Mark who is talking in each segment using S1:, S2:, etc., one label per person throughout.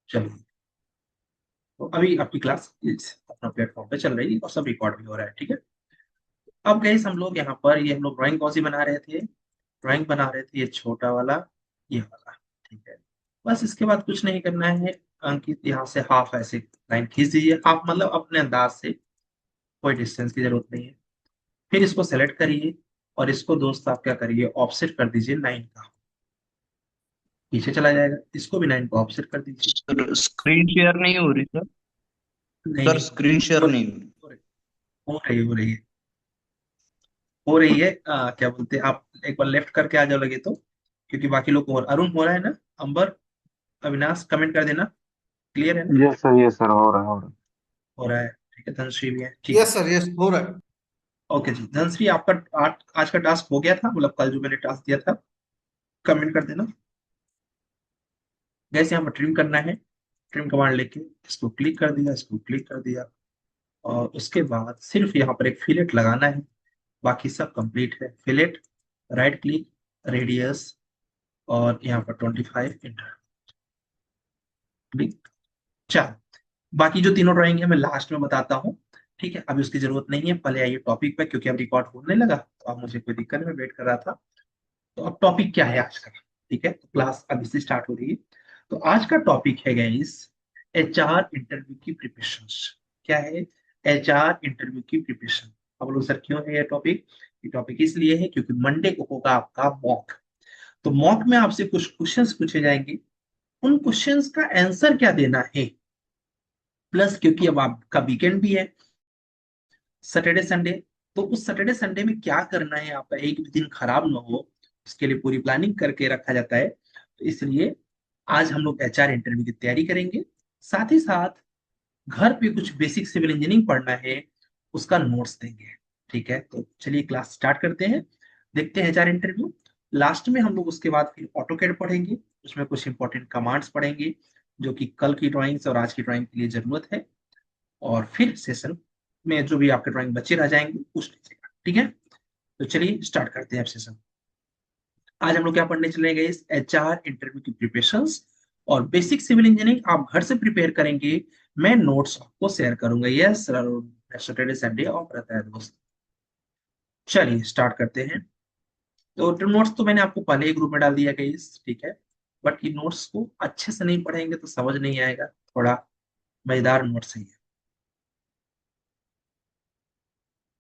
S1: चलिए, तो अभी आपकी क्लास इस अपना प्लेटफॉर्म पे चल रही है और सब रिकॉर्ड भी हो रहा है, ठीक है। अब गए हम लोग यहाँ पर, ये हम लोग ड्राइंग कौन सी बना रहे थे? ड्राइंग बना रहे थे ये छोटा वाला, ये वाला, ठीक है। बस इसके बाद कुछ नहीं करना है। अंकित यहाँ से हाफ ऐसे लाइन खींच दीजिए, हाफ मतलब अपने अंदाज से, कोई डिस्टेंस की जरूरत नहीं है। फिर इसको सेलेक्ट करिए और इसको दोस्त आप क्या करिए, ऑफसेट कर दीजिए 9 का, पीछे चला जाएगा। इसको भी 9 का ऑफसेट कर दीजिए।
S2: सर स्क्रीन शेयर नहीं हो रही सर।
S1: नहीं
S2: सर
S1: नहीं,
S2: स्क्रीन शेयर
S1: हो रही
S2: नहीं हो रही।
S1: हो रही हो रही है, हो रही है। क्या बोलते हैं, आप एक बार लेफ्ट करके आ जाओ लगे तो, क्योंकि बाकी लोग को अरुण हो रहा है ना, अंबर, अविनाश कमेंट कर देना, क्लियर है ना?
S3: यस सर, हो रहा है हो रहा
S1: हो रहा है, ठीक है। धनश्री भी है, ठीक है।
S4: यस सर, यस हो रहा है।
S1: ओके जी, धनश्री आपका आज का टास्क हो गया था, मतलब कल जो मैंने टास्क दिया था, कमेंट कर देना। जैसे यहाँ पर ट्रिम करना है, ट्रिम कमांड लेके इसको क्लिक कर दिया, इसको क्लिक कर दिया, और उसके बाद सिर्फ यहाँ पर एक फिलेट लगाना है, बाकी सब कंप्लीट है। फिलेट, राइट क्लिक, रेडियस, और यहाँ पर 25 इंटर, क्लिक, चार। बाकी जो तीनों ड्राइंग है मैं लास्ट में बताता हूँ, ठीक है। अभी उसकी जरूरत नहीं है, पहले आइए टॉपिक पे, क्योंकि अब रिकॉर्ड होने लगा तो अब मुझे कोई दिक्कत नहीं, मैं वेट कर रहा था। तो अब टॉपिक क्या है आज का? ठीक है, तो क्लास अभी से स्टार्ट हो रही है। तो आज का टॉपिक है गाइस, एचआर इंटरव्यू की प्रिपरेशंस। क्या है? एचआर इंटरव्यू की प्रिपरेशन। अब लोग सर क्यों है ये टॉपिक? ये टॉपिक इसलिए है क्योंकि मंडे को होगा आपका मॉक। तो मॉक में आपसे कुछ क्वेश्चंस पूछे जाएंगे, उन क्वेश्चंस का आंसर क्या देना है। प्लस क्योंकि अब आपका वीकेंड भी है, सैटरडे संडे, तो उस सैटरडे संडे में क्या करना है, आपका एक भी दिन खराब ना हो, इसके लिए पूरी प्लानिंग करके रखा जाता है। तो इसलिए आज हम लोग एचआर इंटरव्यू की तैयारी करेंगे, साथ ही साथ घर पे कुछ बेसिक सिविल इंजीनियरिंग पढ़ना है, उसका नोट्स देंगे। ठीक है, तो चलिए क्लास स्टार्ट करते हैं, देखते हैं एचआर इंटरव्यू। लास्ट में हम लोग उसके बाद फिर ऑटोकैड पढ़ेंगे, उसमें कुछ इंपॉर्टेंट कमांड्स पढ़ेंगे जो कि कल की ड्राइंग्स और आज की ड्राइंग के लिए जरूरत है। और फिर सेशन में जो भी आपके ड्राइंग बचे रह जाएंगे पूछ लीजिएगा, ठीक है। तो चलिए स्टार्ट करते हैं अब सेशन। आज हम लोग क्या पढ़ने चलेंगे, इस एचआर इंटरव्यू की प्रिपरेशंस और बेसिक सिविल इंजीनियरिंग आप घर से प्रिपेयर करेंगे, मैं नोट्स आपको शेयर करूंगा। यस, सैटरडे संडे ऑफ रहता है दोस्त। चलिए स्टार्ट करते हैं। तो नोट्स तो मैंने आपको पहले ही ग्रुप में डाल दिया गाइस, ठीक है। बट ये नोट्स को अच्छे से नहीं पढ़ेंगे तो समझ नहीं आएगा, थोड़ा मजेदार नोट्स है ये।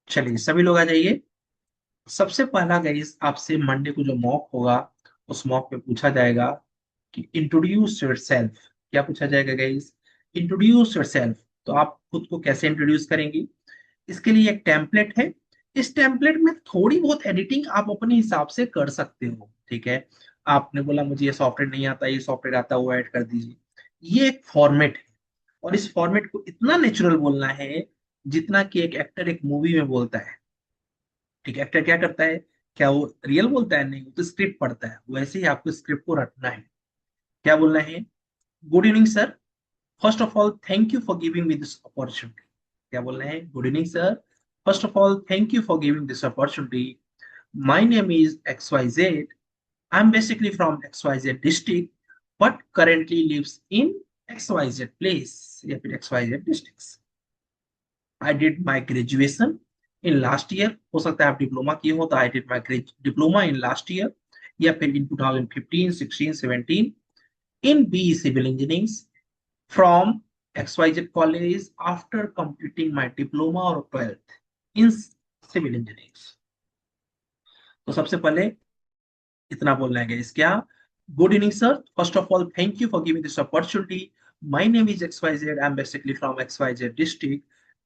S1: चलिए सभी लोग आ जाइए। सबसे पहला गाइस, आपसे मंडे को जो मॉक होगा, उस मॉक में पूछा जाएगा कि इंट्रोड्यूस योरसेल्फ। क्या पूछा जाएगा गाइस? Introduce yourself. तो आप खुद को कैसे इंट्रोड्यूस करेंगे? इसके लिए एक टेम्पलेट है, इस टेम्पलेट में थोड़ी बहुत एडिटिंग आप अपने हिसाब से कर सकते हो, ठीक है। आपने बोला मुझे ये सॉफ्टवेयर नहीं आता, ये सॉफ्टवेयर आता, वो ऐड कर दीजिए। ये एक फॉर्मेट है, और इस फॉर्मेट को इतना नेचुरल बोलना है जितना कि एक एक्टर एक मूवी में बोलता है। ठीक है, एक्टर क्या करता है, क्या वो रियल बोलता है? नहीं, वो तो स्क्रिप्ट पढ़ता है। वैसे ही आपको स्क्रिप्ट को रटना है। क्या बोलना है? Good evening sir, first of all thank you for giving me this opportunity. क्या बोलना है? Good evening sir, first of all thank you for giving this opportunity. My name is XYZ, I am basically from XYZ district but currently lives in XYZ place, या फिर XYZ district. I did my graduation in last year. हो सकता है आप diploma किए हो, तो I did my diploma in last year, या फिर इन 2015, 16, 17 in BE Civil Engineering from XYZ College after completing my diploma or 12th in Civil Engineering। तो सबसे पहले इतना बोलना है इस क्या, good evening sir, first of all thank you for giving this opportunity. My name is XYZ, I am basically from XYZ district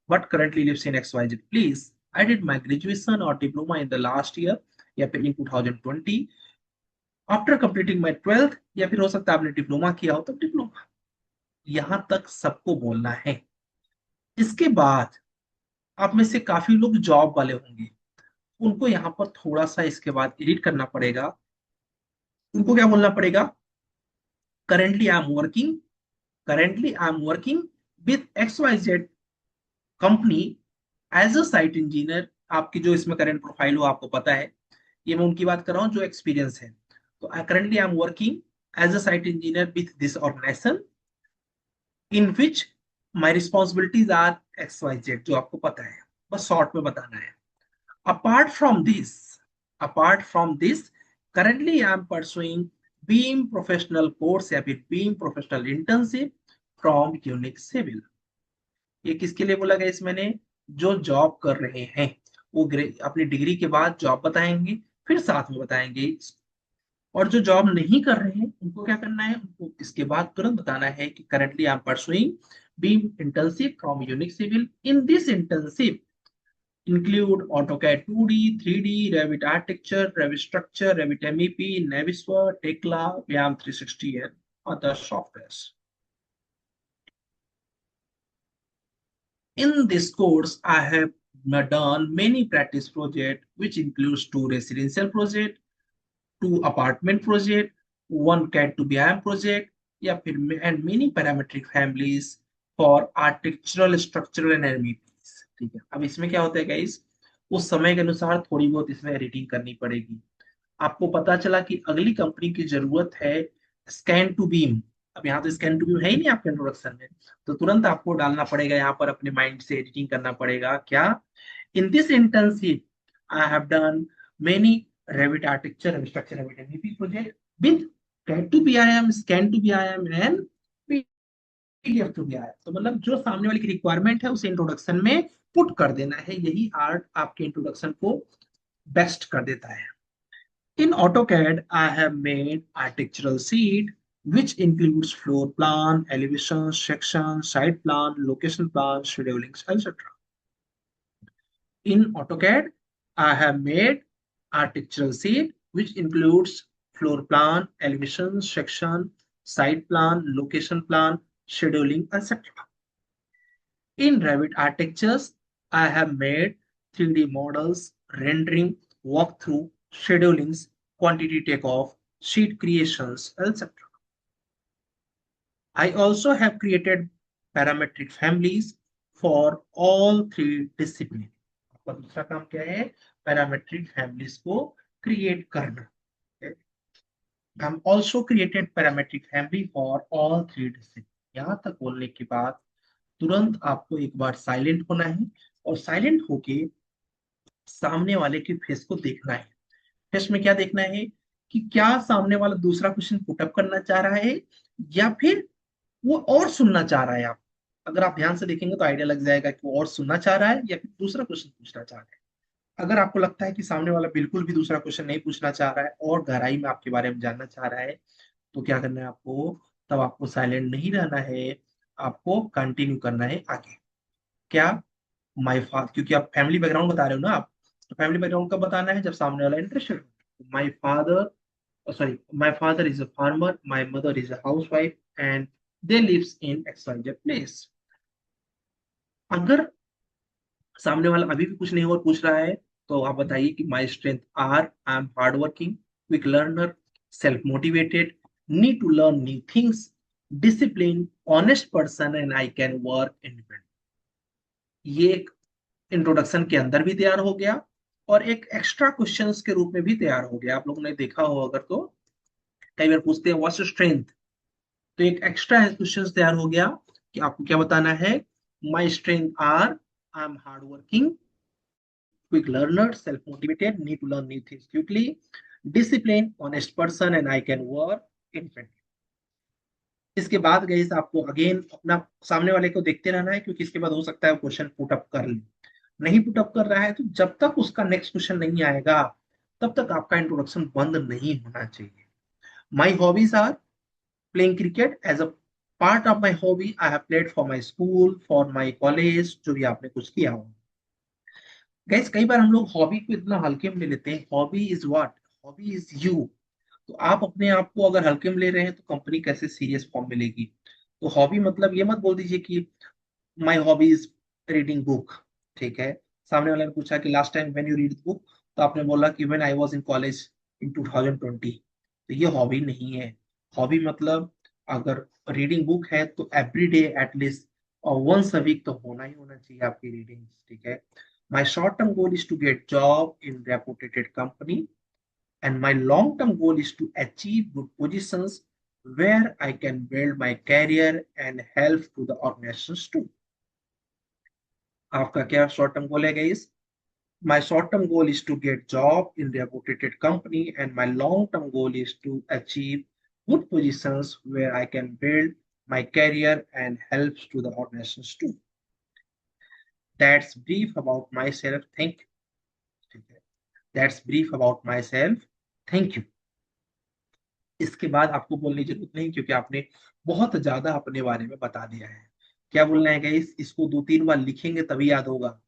S1: but currently lives in XYZ place. I did my graduation और diploma in the last year, या फिर इन 2020 after completing my 12th, या फिर हो सकता है आपने diploma किया हो तो डिप्लोमा। यहां तक सबको बोलना है। इसके बाद आप में से काफी लोग जॉब वाले होंगे, उनको यहाँ पर थोड़ा सा इसके बाद एडिट करना पड़ेगा। उनको क्या बोलना पड़ेगा? Currently I am working, currently I am working with XYZ company as a site engineer. आपकी जो इसमें करंट प्रोफाइल हो आपको पता है, ये मैं उनकी बात कर रहा हूँ जो एक्सपीरियंस है। तो currently I am working as a site engineer with this organization in which my responsibilities are X Y Z, जो आपको पता है, बस शॉर्ट में बताना है। Apart from this, apart from this, currently I am pursuing Beam professional course या फिर Beam professional internship from Unique Civil। ये किसके लिए बोला गया इस मैंने, जो जॉब कर रहे हैं वो अपनी डिग्री के बाद जॉब बताएंगे, फिर साथ में बताएंगे। और जो जॉब नहीं कर रहे हैं उनको क्या करना है, उनको इसके बाद तुरंत बताना है कि currently I am pursuing BIM internship from Unique Civil. In this internship include AutoCAD 2D, 3D, Revit Architecture, Revit Structure, Revit MEP, Navisworks, Tekla, Vyam 360, and other softwares. In this course, I have done many practice projects, which includes two residential projects, two apartment projects, one CAD to BIM project, या फिर and many parametric families for architectural, structural and MEPs। ठीक है, अब इसमें क्या होता है guys, उस समय के अनुसार थोड़ी बहुत इसमें एडिटिंग करनी पड़ेगी। आपको पता चला कि अगली कंपनी की जरूरत है स्कैन टू बीम, अब यहाँ तो स्कैन टू बीम है ही नहीं आपके इंट्रोडक्शन में, तो तुरंत आपको डालना पड़ेगा यहाँ पर, अपने माइंड से एडिटिंग करना पड़ेगा क्या। इन this internship I have done many Revit architecture, Revit structure, Revit MEP project with CAD to BIM, scan to BIM and PDF to BIM। तो मतलब जो सामने वाले की रिक्वायरमेंट है उसे इंट्रोडक्शन में पुट कर देना है, यही आर्ट आपके इंट्रोडक्शन को बेस्ट कर देता है। In AutoCAD, I have made architectural sheet which includes floor plan, elevation, section, site plan, location plan, scheduling, etc. In AutoCAD, I have made architectural sheet which includes floor plan, elevation, section, site plan, location plan, scheduling, etc. In Revit Architectures, I have made 3D models, rendering, walkthrough, schedulings, quantity takeoff, sheet creations, etc. I also have created parametric families for all three disciplines। आपका दूसरा काम क्या है, parametric families को create करना। हम also created parametric family for all three discipline. यहाँ तक बोलने के बाद तुरंत आपको एक बार साइलेंट होना है, और साइलेंट होके सामने वाले के फेस को देखना है। फेस में क्या देखना है कि क्या सामने वाला दूसरा क्वेश्चन पुटअप करना चाह रहा है या फिर वो और सुनना चाह रहा है। आप अगर आप ध्यान से देखेंगे तो आइडिया लग जाएगा कि वो और सुनना चाह रहा है या फिर दूसरा क्वेश्चन पूछना चाह रहा है। अगर आपको लगता है कि सामने वाला बिल्कुल भी दूसरा क्वेश्चन नहीं पूछना चाह रहा है और गहराई में आपके बारे में जानना चाह रहा है, तो क्या करना है आपको, तब आपको साइलेंट नहीं रहना है, आपको कंटिन्यू करना है आगे। क्या, माय फादर, क्योंकि आप फैमिली बैकग्राउंड बता रहे हो ना आप, तो फैमिली बैकग्राउंड कब बताना है, जब सामने वाला इंटरेस्टेड हो। My father, sorry, my father is a farmer, my mother is a housewife, and they lives in XYZ place। अगर सामने वाला अभी भी कुछ नहीं और पूछ रहा है, तो आप बताइए कि my strength are, I am hard working, quick learner, self motivated, need to learn new things, discipline, honest person and I can work independent. ये एक इंट्रोडक्शन के अंदर भी तैयार हो गया और एक एक्स्ट्रा क्वेश्चंस के रूप में भी तैयार हो गया। आप लोगों ने देखा हो अगर तो, कई बार पूछते हैं व्हाट्स योर स्ट्रेंथ, तो एक एक्स्ट्रा क्वेश्चन तैयार हो गया कि आपको क्या बताना है। My strength are, I am hard working, quick learner, self motivated, need to learn new things quickly, discipline, honest person and I can work in. इसके बाद गई आपको अगेन अपना सामने वाले को देखते रहना है, क्योंकि इसके बाद हो सकता है क्वेश्चन पुटअप कर ले। नहीं पुटअप कर रहा है तो जब तक उसका नेक्स्ट क्वेश्चन नहीं आएगा तब तक आपका इंट्रोडक्शन बंद नहीं होना चाहिए। My hobbies are playing cricket as a part of my hobby। I have played for my school, for my college, जो भी आपने कुछ किया हो। गाइस कई बार हम लोग हॉबी को इतना हल्के में ले लेते हैं। Hobby is what, hobby is you. तो आप अपने आप को अगर हल्के में ले रहे हैं तो कंपनी कैसे सीरियस फॉर्म में लेगी। तो हॉबी मतलब ये मत बोल दीजिए कि my hobby is reading book. ठीक है, सामने वाले ने पूछा कि last time when you read book, तो आपने बोला कि when I was in college in 2020। तो ये हॉबी नहीं है। हॉबी मतलब अगर रीडिंग बुक है तो एवरी डे एटलीस्ट और वंस अ वीक तो होना ही होना चाहिए आपकी रीडिंग। ठीक है, my short term goal is to get job in reputed company, and my long term goal is to achieve good positions where I can build my career and help to the organizations too. आपका क्या short term गोल है guys? My short-term goal is to get job in reputed company, and my long-term goal is to achieve good positions where I can build my career and help to the organizations too. That's brief about myself. Thank you. That's brief about myself. Thank you. इसके बाद आपको बोलने की जरूरत नहीं, क्योंकि आपने बहुत ज्यादा अपने बारे में बता दिया है। क्या बोलना है गाइस? इसको 2-3 बार लिखेंगे तभी याद होगा।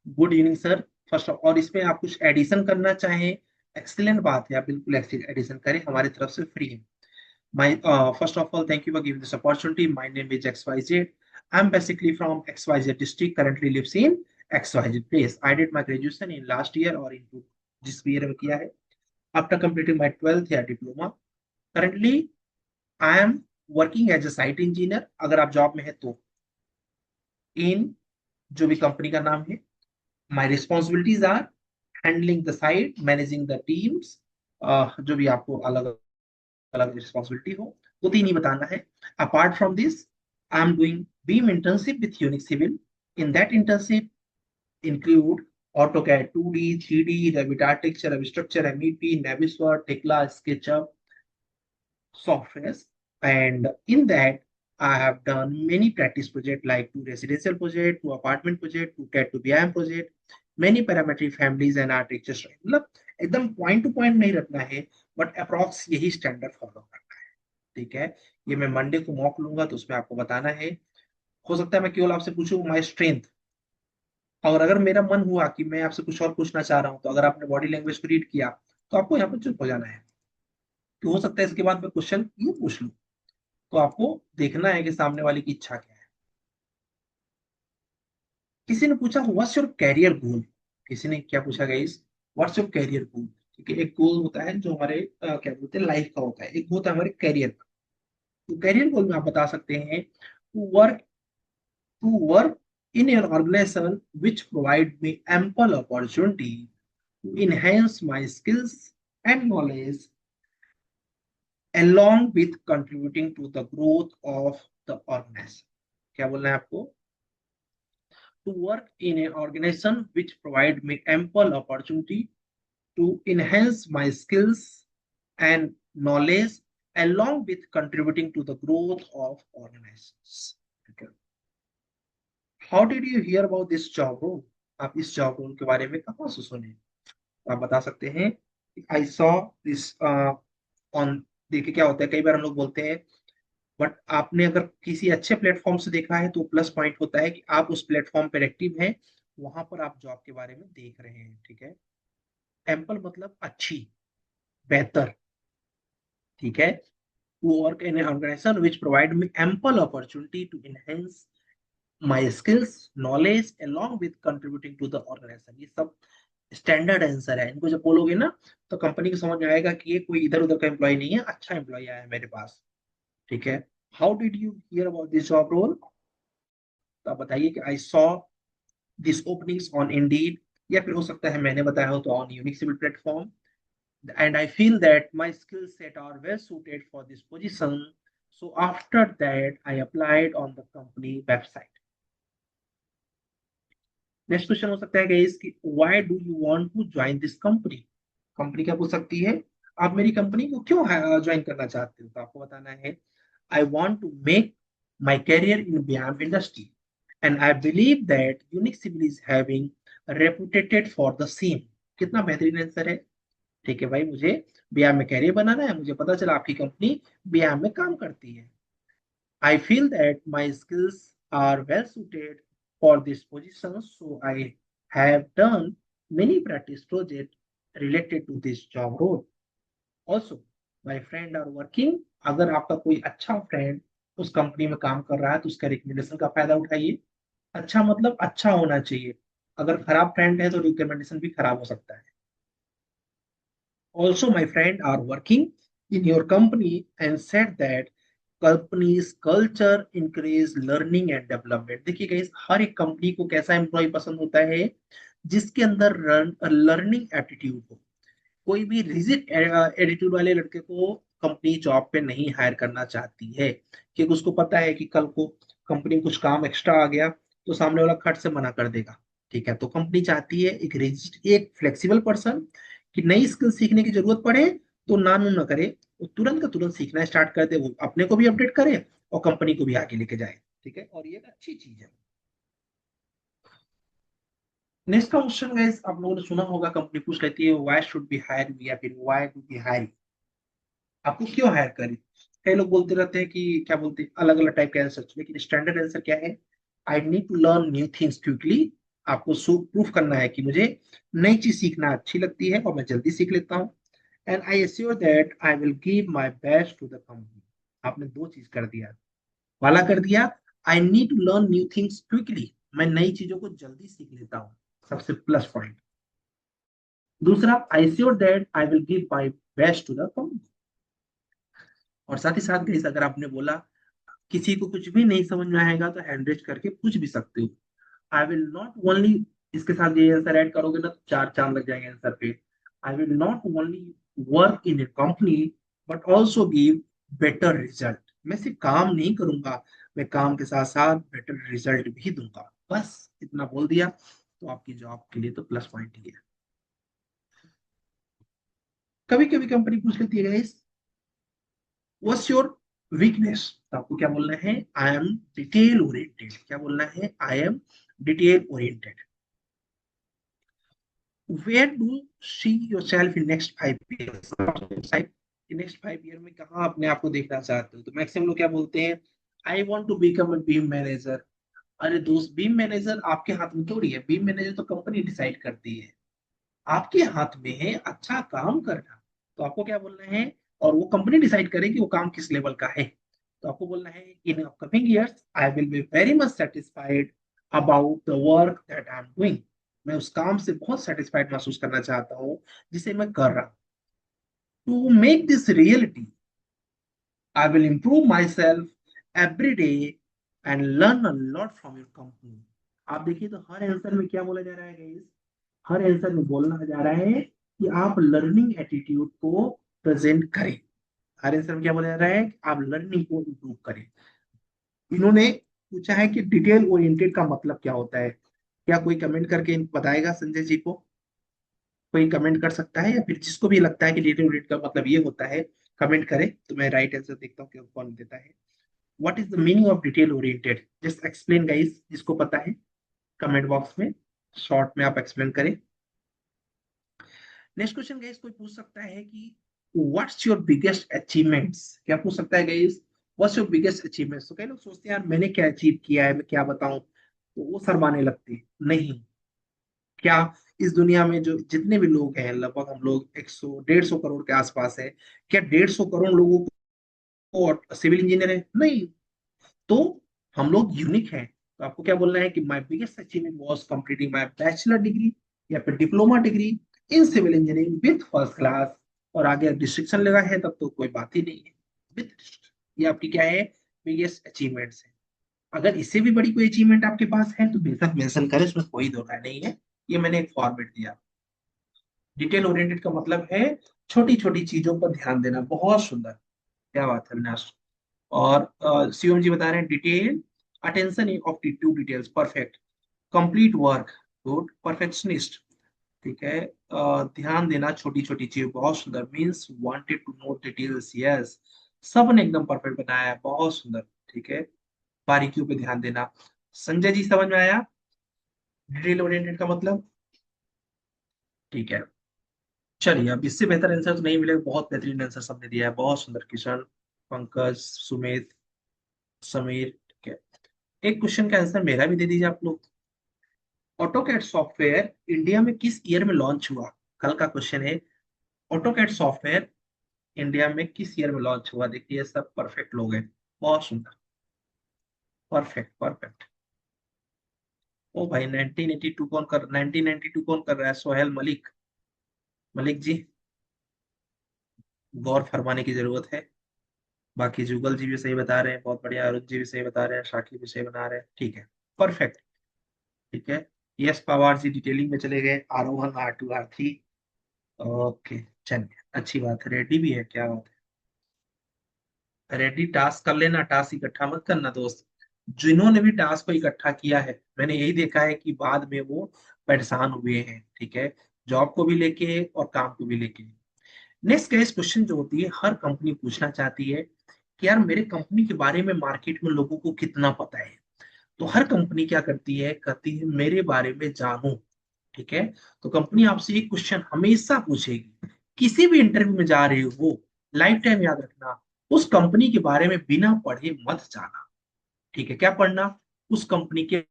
S1: Good evening sir. First of, और इसमें आप कुछ एडिशन करना चाहें, एक्सीलेंट बात है, आप बिल्कुल एडिशन करें, हमारी तरफ से फ्री है। My first of all, thank you for giving this opportunity. My name is XYZ. I'm basically from XYZ district. Currently lives in XYZ place. I did my graduation in last year or in जिस भी year में किया है। After completing my 12th year diploma, currently I am working as a site engineer. अगर आप job में है तो इन जो भी कंपनी का नाम है, my responsibilities are handling the site, managing the teams, जो भी आपको अलग अलग रिस्पॉन्सिबिलिटी हो, वो तीन ही बताना है। Apart from this, I am doing BIM internship with Unique Civil. In that internship include AutoCAD 2D, 3D, Revit Architecture, Revit Structure, MEP, Navisworks, Tekla, SketchUp softwares. And in that, I have done many practice projects like two residential project, two apartment project, two CAD to BIM project, many parametric families and architecture। मतलब एकदम point two point नहीं रखना है, but approx यही standard follow करना है। ठीक है, ये मैं मंडे को मॉक लूंगा तो उसमें आपको बताना है। हो सकता है मैं केवल आपसे पूछूं माई स्ट्रेंथ, और अगर मेरा मन हुआ कि मैं आपसे कुछ और पूछना चाह रहा हूं, तो अगर आपने बॉडी लैंग्वेज को रीड किया तो आपको यहाँ पर चुप हो जाना है। तो हो सकता है इसके बाद मैं क्वेश्चन ये पूछ लूं, तो आपको देखना है कि सामने वाले की इच्छा क्या है। किसी ने पूछा व्हाट्स योर कैरियर गोल। किसी ने क्या पूछा गाइस? व्हाट्स योर कैरियर गोल। ठीक है, एक गोल होता है जो हमारे क्या बोलते हैं लाइफ का होता है, एक होता है हमारे कैरियर का। तो कैरियर गोल में आप बता सकते हैं work to work in an organization which provide me ample opportunity to enhance my skills and knowledge along with contributing to the growth of the organization। क्या बोलना है आपको? To work in an organization which provide me ample opportunity to enhance my skills and knowledge along with contributing to the growth of organizations। Okay. How did you hear about this job role? आप इस job role के बारे में कहाँ से सुने? तो आप बता सकते हैं आई सॉ दिस ऑन। देखिए क्या होता है, कई बार हम लोग बोलते हैं, बट आपने अगर किसी अच्छे प्लेटफॉर्म से देखा है तो प्लस पॉइंट होता है कि आप उस प्लेटफॉर्म पर एक्टिव हैं, वहां पर आप जॉब के बारे में देख रहे हैं। ठीक है, एम्पल मतलब अच्छी, बेहतर। ठीक है, to work in an organization which provide me ample opportunity to enhance my skills knowledge along with contributing to the organization। ये सब स्टैंडर्ड आंसर है, इनको जब बोलोगे ना तो कंपनी को समझ में आएगा कि ये कोई इधर उधर का एम्प्लॉय नहीं है, अच्छा एम्प्लॉय आया है मेरे पास। ठीक है, how did you hear about this job role? तो आप बताइए कि I saw this openings on Indeed, या फिर हो सकता है मैंने बताया हो तो on Unique Civil platform, and I feel that my skill set are well suited for this position. So after that, I applied on the company website। Next question हो सकता है गाइस कि why do you want to join this company. Company क्या पूछ सकती है, आप मेरी कंपनी को क्यों ज्वाइन करना चाहते हो? तो आपको बताना है I want to make my career in BIM industry and I believe that Unique Civil is having reputated for the same. कितना बेहतरीन आंसर है। ठीक है भाई, मुझे बीएम में कैरियर बनाना है, मुझे पता चला आपकी कंपनी बीएम में काम करती है। I feel that my skills are well suited for this position, so I have done many practice projects related to this job role। Also, my friend are working। अगर आपका कोई अच्छा फ्रेंड उस company में काम कर रहा है तो उसका रिकमेंडेशन का फायदा उठाइए। अच्छा मतलब अच्छा होना चाहिए, अगर खराब फ्रेंड है तो रिकमेंडेशन भी खराब हो सकता है। Also, my friend are working in your company and said that company's culture increase learning and development। देखिए गाइस, हर एक कंपनी को कैसा एम्प्लॉय पसंद होता है, जिसके अंदर लर्निंग एटीट्यूड हो। कोई भी रिजिड एटीट्यूड वाले लड़के को कंपनी जॉब पे नहीं हायर करना चाहती है, क्योंकि उसको पता है कि कल को कंपनी में कुछ काम एक्स्ट्रा आ गया तो सामने वाला खट से मना कर देगा। ठीक है, तो कंपनी चाहती है एक रिजिड, एक फ्लेक्सिबल पर्सन, कि नई स्किल सीखने की जरूरत पड़े तो ना नो ना करे, वो तुरंत का तुरंत सीखना स्टार्ट कर दे, वो अपने को भी अपडेट करे और कंपनी को भी आगे लेके जाए। ठीक है, और ये एक अच्छी चीज है। नेक्स्ट का क्वेश्चन गाइस, आप लोगों ने सुना होगा, कंपनी पूछ लेती है why should be hire me, या फिर व्हाई डू बी हायर, आपको क्यों हायर करें। कई लोग बोलते रहते हैं कि क्या बोलते हैं, अलग अलग टाइप के आंसर, लेकिन स्टैंडर्ड आंसर क्या है, I need to learn new things quickly. आपको प्रूफ करना है कि मुझे नई चीज सीखना अच्छी लगती है और मैं जल्दी सीख लेता हूँ। And I assure that I will give my best to the company. आपने दो चीज कर दिया, वाला कर दिया, I need to learn new things quickly, मैं नई चीजों को जल्दी सीख लेता हूँ, सबसे प्लस पॉइंट। दूसरा, I sure that I will give my best to the company. और साथ ही साथ गाइस, अगर आपने बोला किसी को कुछ भी नहीं समझ में आएगा तो हैंड रेज करके पूछ भी सकते हो। आई विल नॉट ओनली, इसके साथ ये आंसर ऐड करोगे ना तो चार चांद लग जाएंगे आंसर पे। I will not only work in A company but also give better result. मैं सिर्फ काम नहीं करूंगा, मैं काम के साथ साथ बेटर रिजल्ट भी दूंगा। बस इतना बोल दिया तो आपकी जॉब के लिए तो प्लस पॉइंट ही है। कभी कभी कंपनी पूछ लेती है गाइस व्हाट्स योर वीकनेस, तो आपको क्या बोलना है, आई एम डिटेल ओरिएंटेड। क्या बोलना है, I am detail oriented. Where do see yourself in next 5 years, next 5 year में कहाँ अपने आप को देखना चाहते हो। तो मैक्सिमम लोग क्या बोलते हैं, I want to become a BIM manager. अरे दोस्त, बीम मैनेजर आपके हाथ में थोड़ी है, बीम मैनेजर तो कंपनी डिसाइड करती है। आपके हाथ में है अच्छा काम करना, तो आपको क्या बोलना है, और वो कंपनी डिसाइड करे कि वो काम किस लेवल का है। तो आपको बोलना है in upcoming years I will be very much satisfied about the work that I am doing. मैं उस काम से बहुत सेटिस्फाइड महसूस करना चाहता हूँ जिसे मैं कर रहा हूँ। To make this reality I will improve myself every day and learn a lot from your company। आप देखिए तो हर आंसर में क्या बोला जा रहा है गाइस, हर आंसर में बोलना जा रहा है कि आप लर्निंग एटीट्यूड को प्रेजेंट करें। हर आंसर में क्या बोला जा रहा है कि आप लर्निंग को इम्प्रूव करें। इन्होंने पूछा है कि डिटेल ओरिएंटेड का मतलब क्या होता है। क्या कोई कमेंट करके बताएगा संजय जी को, कोई कमेंट कर सकता है, या फिर जिसको भी लगता है कि डिटेल ओरिएंटेड का मतलब ये होता है, कमेंट करे तो मैं राइट आंसर देखता हूँ कि कौन देता है। What is the meaning of detail oriented, just explain guys, जिसको पता है कमेंट बॉक्स में शॉर्ट में आप एक्सप्लेन करें। नेक्स्ट क्वेश्चन गाइस, कोई पूछ सकता है कि व्हाट्स योर बिगेस्ट अचीवमेंट्स। क्या पूछ सकता है guys, what's your biggest achievements. तो कई लोग सोचते हैं यार मैंने क्या अचीव किया है, मैं क्या बताऊं, तो वो शर्माने लगते हैं। नहीं, क्या इस दुनिया में जो जितने भी लोग हैं, लगभग हम लोग 100 150 करोड़ के आसपास है, क्या 150 करोड़ लोगों को सिविल इंजीनियर है? नहीं। तो हम लोग यूनिक हैं। तो आपको क्या बोलना है कि my biggest achievement was completing my bachelor degree या फिर diploma degree in civil engineering with first class. और आगे डिस्ट्रिक्शन लगा है तब तो कोई बात ही नहीं है, विथ। ये आपकी क्या है, बिगेस्ट अचीवमेंट्स है। अगर इससे भी बड़ी कोई अचीवमेंट आपके पास है तो बेशक मेंशन करें, इसमें कोई दो राय नहीं है। ये मैंने एक फॉर्मेट दिया। डिटेल ओरिएंटेड का मतलब है छोटी छोटी चीजों पर ध्यान देना। बहुत सुंदर, क्या बात है अविनाश। और सीओम जी बता रहे हैं detail attention of to details, perfect, complete work, good, perfectionist. ठीक है, ध्यान देना छोटी छोटी चीज, बहुत सुंदर, means wanted to know details, yes. सब ने एकदम परफेक्ट बनाया है, बहुत सुंदर। ठीक है, बारीकियों पे ध्यान देना। संजय जी समझ में आया डिटेल ओरिएंटेड का मतलब? ठीक है, चलिए अब इससे बेहतर आंसर तो नहीं मिलेगा, बहुत बेहतरीन आंसर सबने दिया है, बहुत सुंदर। किशन, पंकज, सुमित, समीर। ठीक है, एक क्वेश्चन का आंसर मेरा भी दे दीजिए आप लोग। ऑटोकैड सॉफ्टवेयर इंडिया में किस ईयर में लॉन्च हुआ? कल का क्वेश्चन है, ऑटोकैड सॉफ्टवेयर इंडिया में किस ईयर में लॉन्च हुआ। देखिए सब परफेक्ट लोग हैं, बहुत सुंदर, परफेक्ट परफेक्ट। ओ भाई 1982 कौन कर 1992 कौन कर रहा है, सोहेल मलिक। मलिक जी, गौर फरमाने की जरूरत है। बाकी जुगल जी भी सही बता रहे हैं, बहुत बढ़िया, अरुण जी भी सही बता रहे हैं, शाकिर भी सही बता रहे हैं। ठीक है, परफेक्ट। ठीक है, यस पवार जी डिटेलिंग में चले गए, R1 R2 R3। ओके, चलिए अच्छी बात है, रेडी भी है, क्या बात है। रेडी, टास्क कर लेना, टास्क इकट्ठा मत करना दोस्त। जिन्होंने भी टास्क को इकट्ठा किया है, मैंने यही देखा है कि बाद में वो परेशान हुए हैं, ठीक है, जॉब को भी लेके और काम को भी लेके। नेक्स्ट केस क्वेश्चन जो होती है, हर कंपनी पूछना चाहती है कि यार मेरे कंपनी के बारे में मार्केट में लोगों को कितना पता है। तो हर कंपनी क्या करती है, कहती है मेरे बारे में जानो, ठीक है। तो कंपनी आपसे एक क्वेश्चन हमेशा पूछेगी, किसी भी इंटरव्यू में जा रहे हो, लाइफ टाइम याद रखना, उस कंपनी के बारे में बिना पढ़े मत जाना, ठीक है। क्या पढ़ना? उस कंपनी के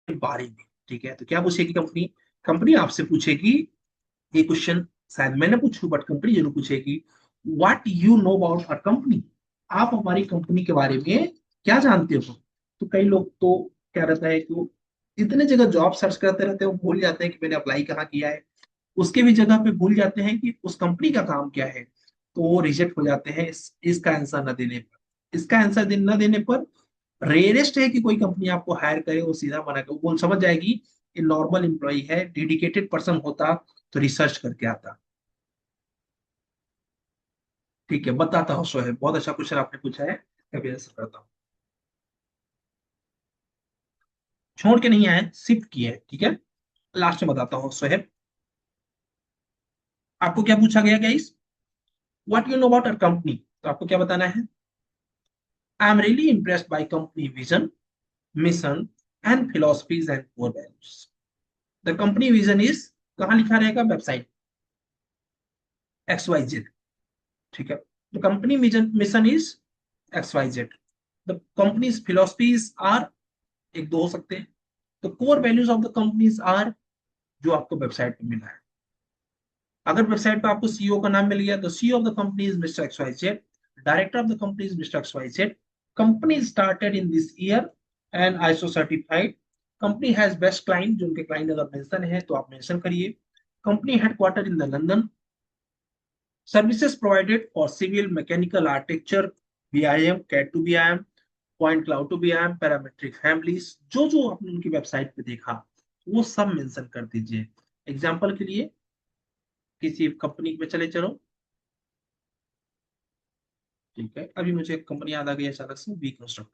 S1: बारे में, ठीक है। तो क्या पूछेगी कंपनी? कंपनी आपसे पूछेगी ये क्वेश्चन, शायद मैं ना पूछूं बट कंपनी जरूर पूछेगी, what you know about our company, आप हमारी कंपनी के बारे में क्या जानते हो। तो कई लोग तो क्या रहता है कि वो इतने जगह जॉब सर्च करते रहते हैं, वो भूल जाते हैं कि मैंने अप्लाई कहाँ किया है, उसके भी जगह पे भूल जाते हैं कि उस कंपनी का काम क्या है, तो वो रिजेक्ट हो जाते हैं इसका आंसर न देने पर। इसका आंसर न देने पर रेयरेस्ट है कि कोई कंपनी आपको हायर करे, वो सीधा मना करे, वो समझ जाएगी ये नॉर्मल एम्प्लॉय है, डेडिकेटेड पर्सन होता तो रिसर्च करके आता। ठीक है, बताता हूँ सोहेब, बहुत अच्छा क्वेश्चन आपने पूछा है, अभी आंसर करता हूँ। छोड़ के नहीं आए, शिफ्ट किए हैं, ठीक है। लास्ट में बताता हूँ सोहेब, आपको क्या पूछा गया guys, what you know about our company. तो आपको क्या बताना है, I am really impressed by company vision, mission and philosophies and core values. The company vision is, कहाँ लिखा रहेगा, वेबसाइट, XYZ, ठीक है। The company vision mission is XYZ। The company's philosophies are, एक दो हो सकते हैं। तो core values of the company's are, जो आपको वेबसाइट पे मिला है। अगर वेबसाइट पे आपको सीईओ का नाम मिल गया, तो CEO of the company is mister XYZ, director of the company is mister XYZ, company started in this year and ISO certified, company has best client, जो उनके क्लाइंट अगर मेंशन है तो आप मेंशन करिए, company headquarter in the London, services provided for civil mechanical architecture, BIM, CAD to BIM, point cloud to BIM, parametric families, जो जो आपने उनकी वेबसाइट पे देखा वो सब मेंशन कर दीजिए। एग्जांपल के लिए किसी कंपनी में चले चलो, ठीक है, अभी मुझे एक कंपनी याद आ गई अचानक से, वी कंस्ट्रक्ट।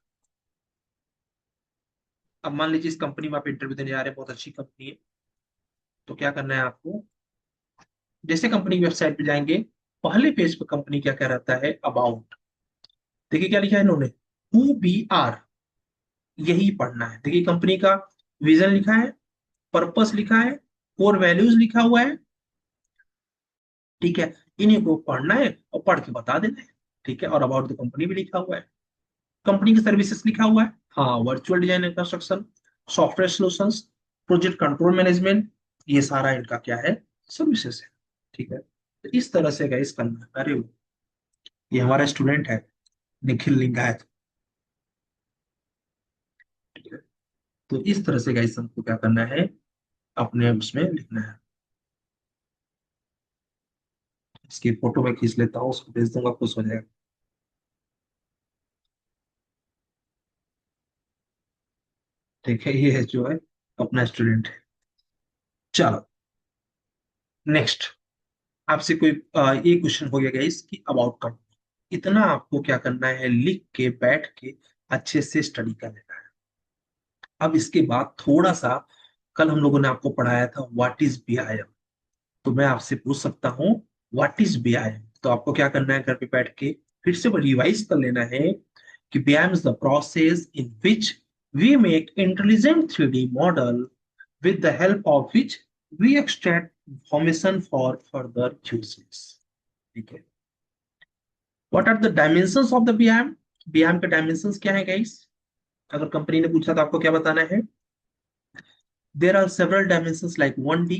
S1: अब मान लीजिए इस कंपनी में आप इंटरव्यू देने जा रहे हैं, बहुत अच्छी कंपनी है, तो क्या करना है आपको, जैसे कंपनी की वेबसाइट पे जाएंगे, पहले पेज पे कंपनी क्या क्या रहता है, अबाउट, देखिए क्या लिखा है इन्होंने, हु बी आर, यही पढ़ना है। देखिए कंपनी का विजन लिखा है, पर्पस लिखा है, कोर वैल्यूज लिखा हुआ है, ठीक है। इन्हीं को पढ़ना है और पढ़ के बता देना है, ठीक है। और अबाउट द कंपनी भी लिखा हुआ है, कंपनी की सर्विसेज लिखा हुआ है, हाँ, virtual design and construction, software solutions, project control management, ये सारा इनका क्या है, सर्विसेज है, ठीक है। तो इस तरह से गाइस करना है। अरे ये हमारा स्टूडेंट है, निखिल लिंगायत, ठीक है। तो इस तरह से गाइस हमको क्या करना है, अपने उसमें लिखना है। इसकी फोटो मैं खींच लेता हूँ, उसको भेज दूंगा, खुश हो जाएगा। ठीक है, ये है जो है अपना स्टूडेंट है। चलो नेक्स्ट, आपसे कोई ये क्वेश्चन हो गया गाइस कि अबाउट कंपनी, इतना आपको क्या करना है, लिख के बैठ के अच्छे से स्टडी कर लेना है। अब इसके बाद थोड़ा सा, कल हम लोगों ने आपको पढ़ाया था व्हाट इज बीआईएम, तो मैं आपसे पूछ सकता हूँ व्हाट इज बीआईएम। तो आपको क्या करना है, घर पे बैठ के फिर से रिवाइज कर लेना है कि BIM is the process in which we make intelligent 3D model with the help of which we extract information for further uses, ठीक है। What are the dimensions of the BIM? BIM के dimensions क्या है guys? अगर company ने पूछा तो आपको क्या बताना है? There are several dimensions like 1D,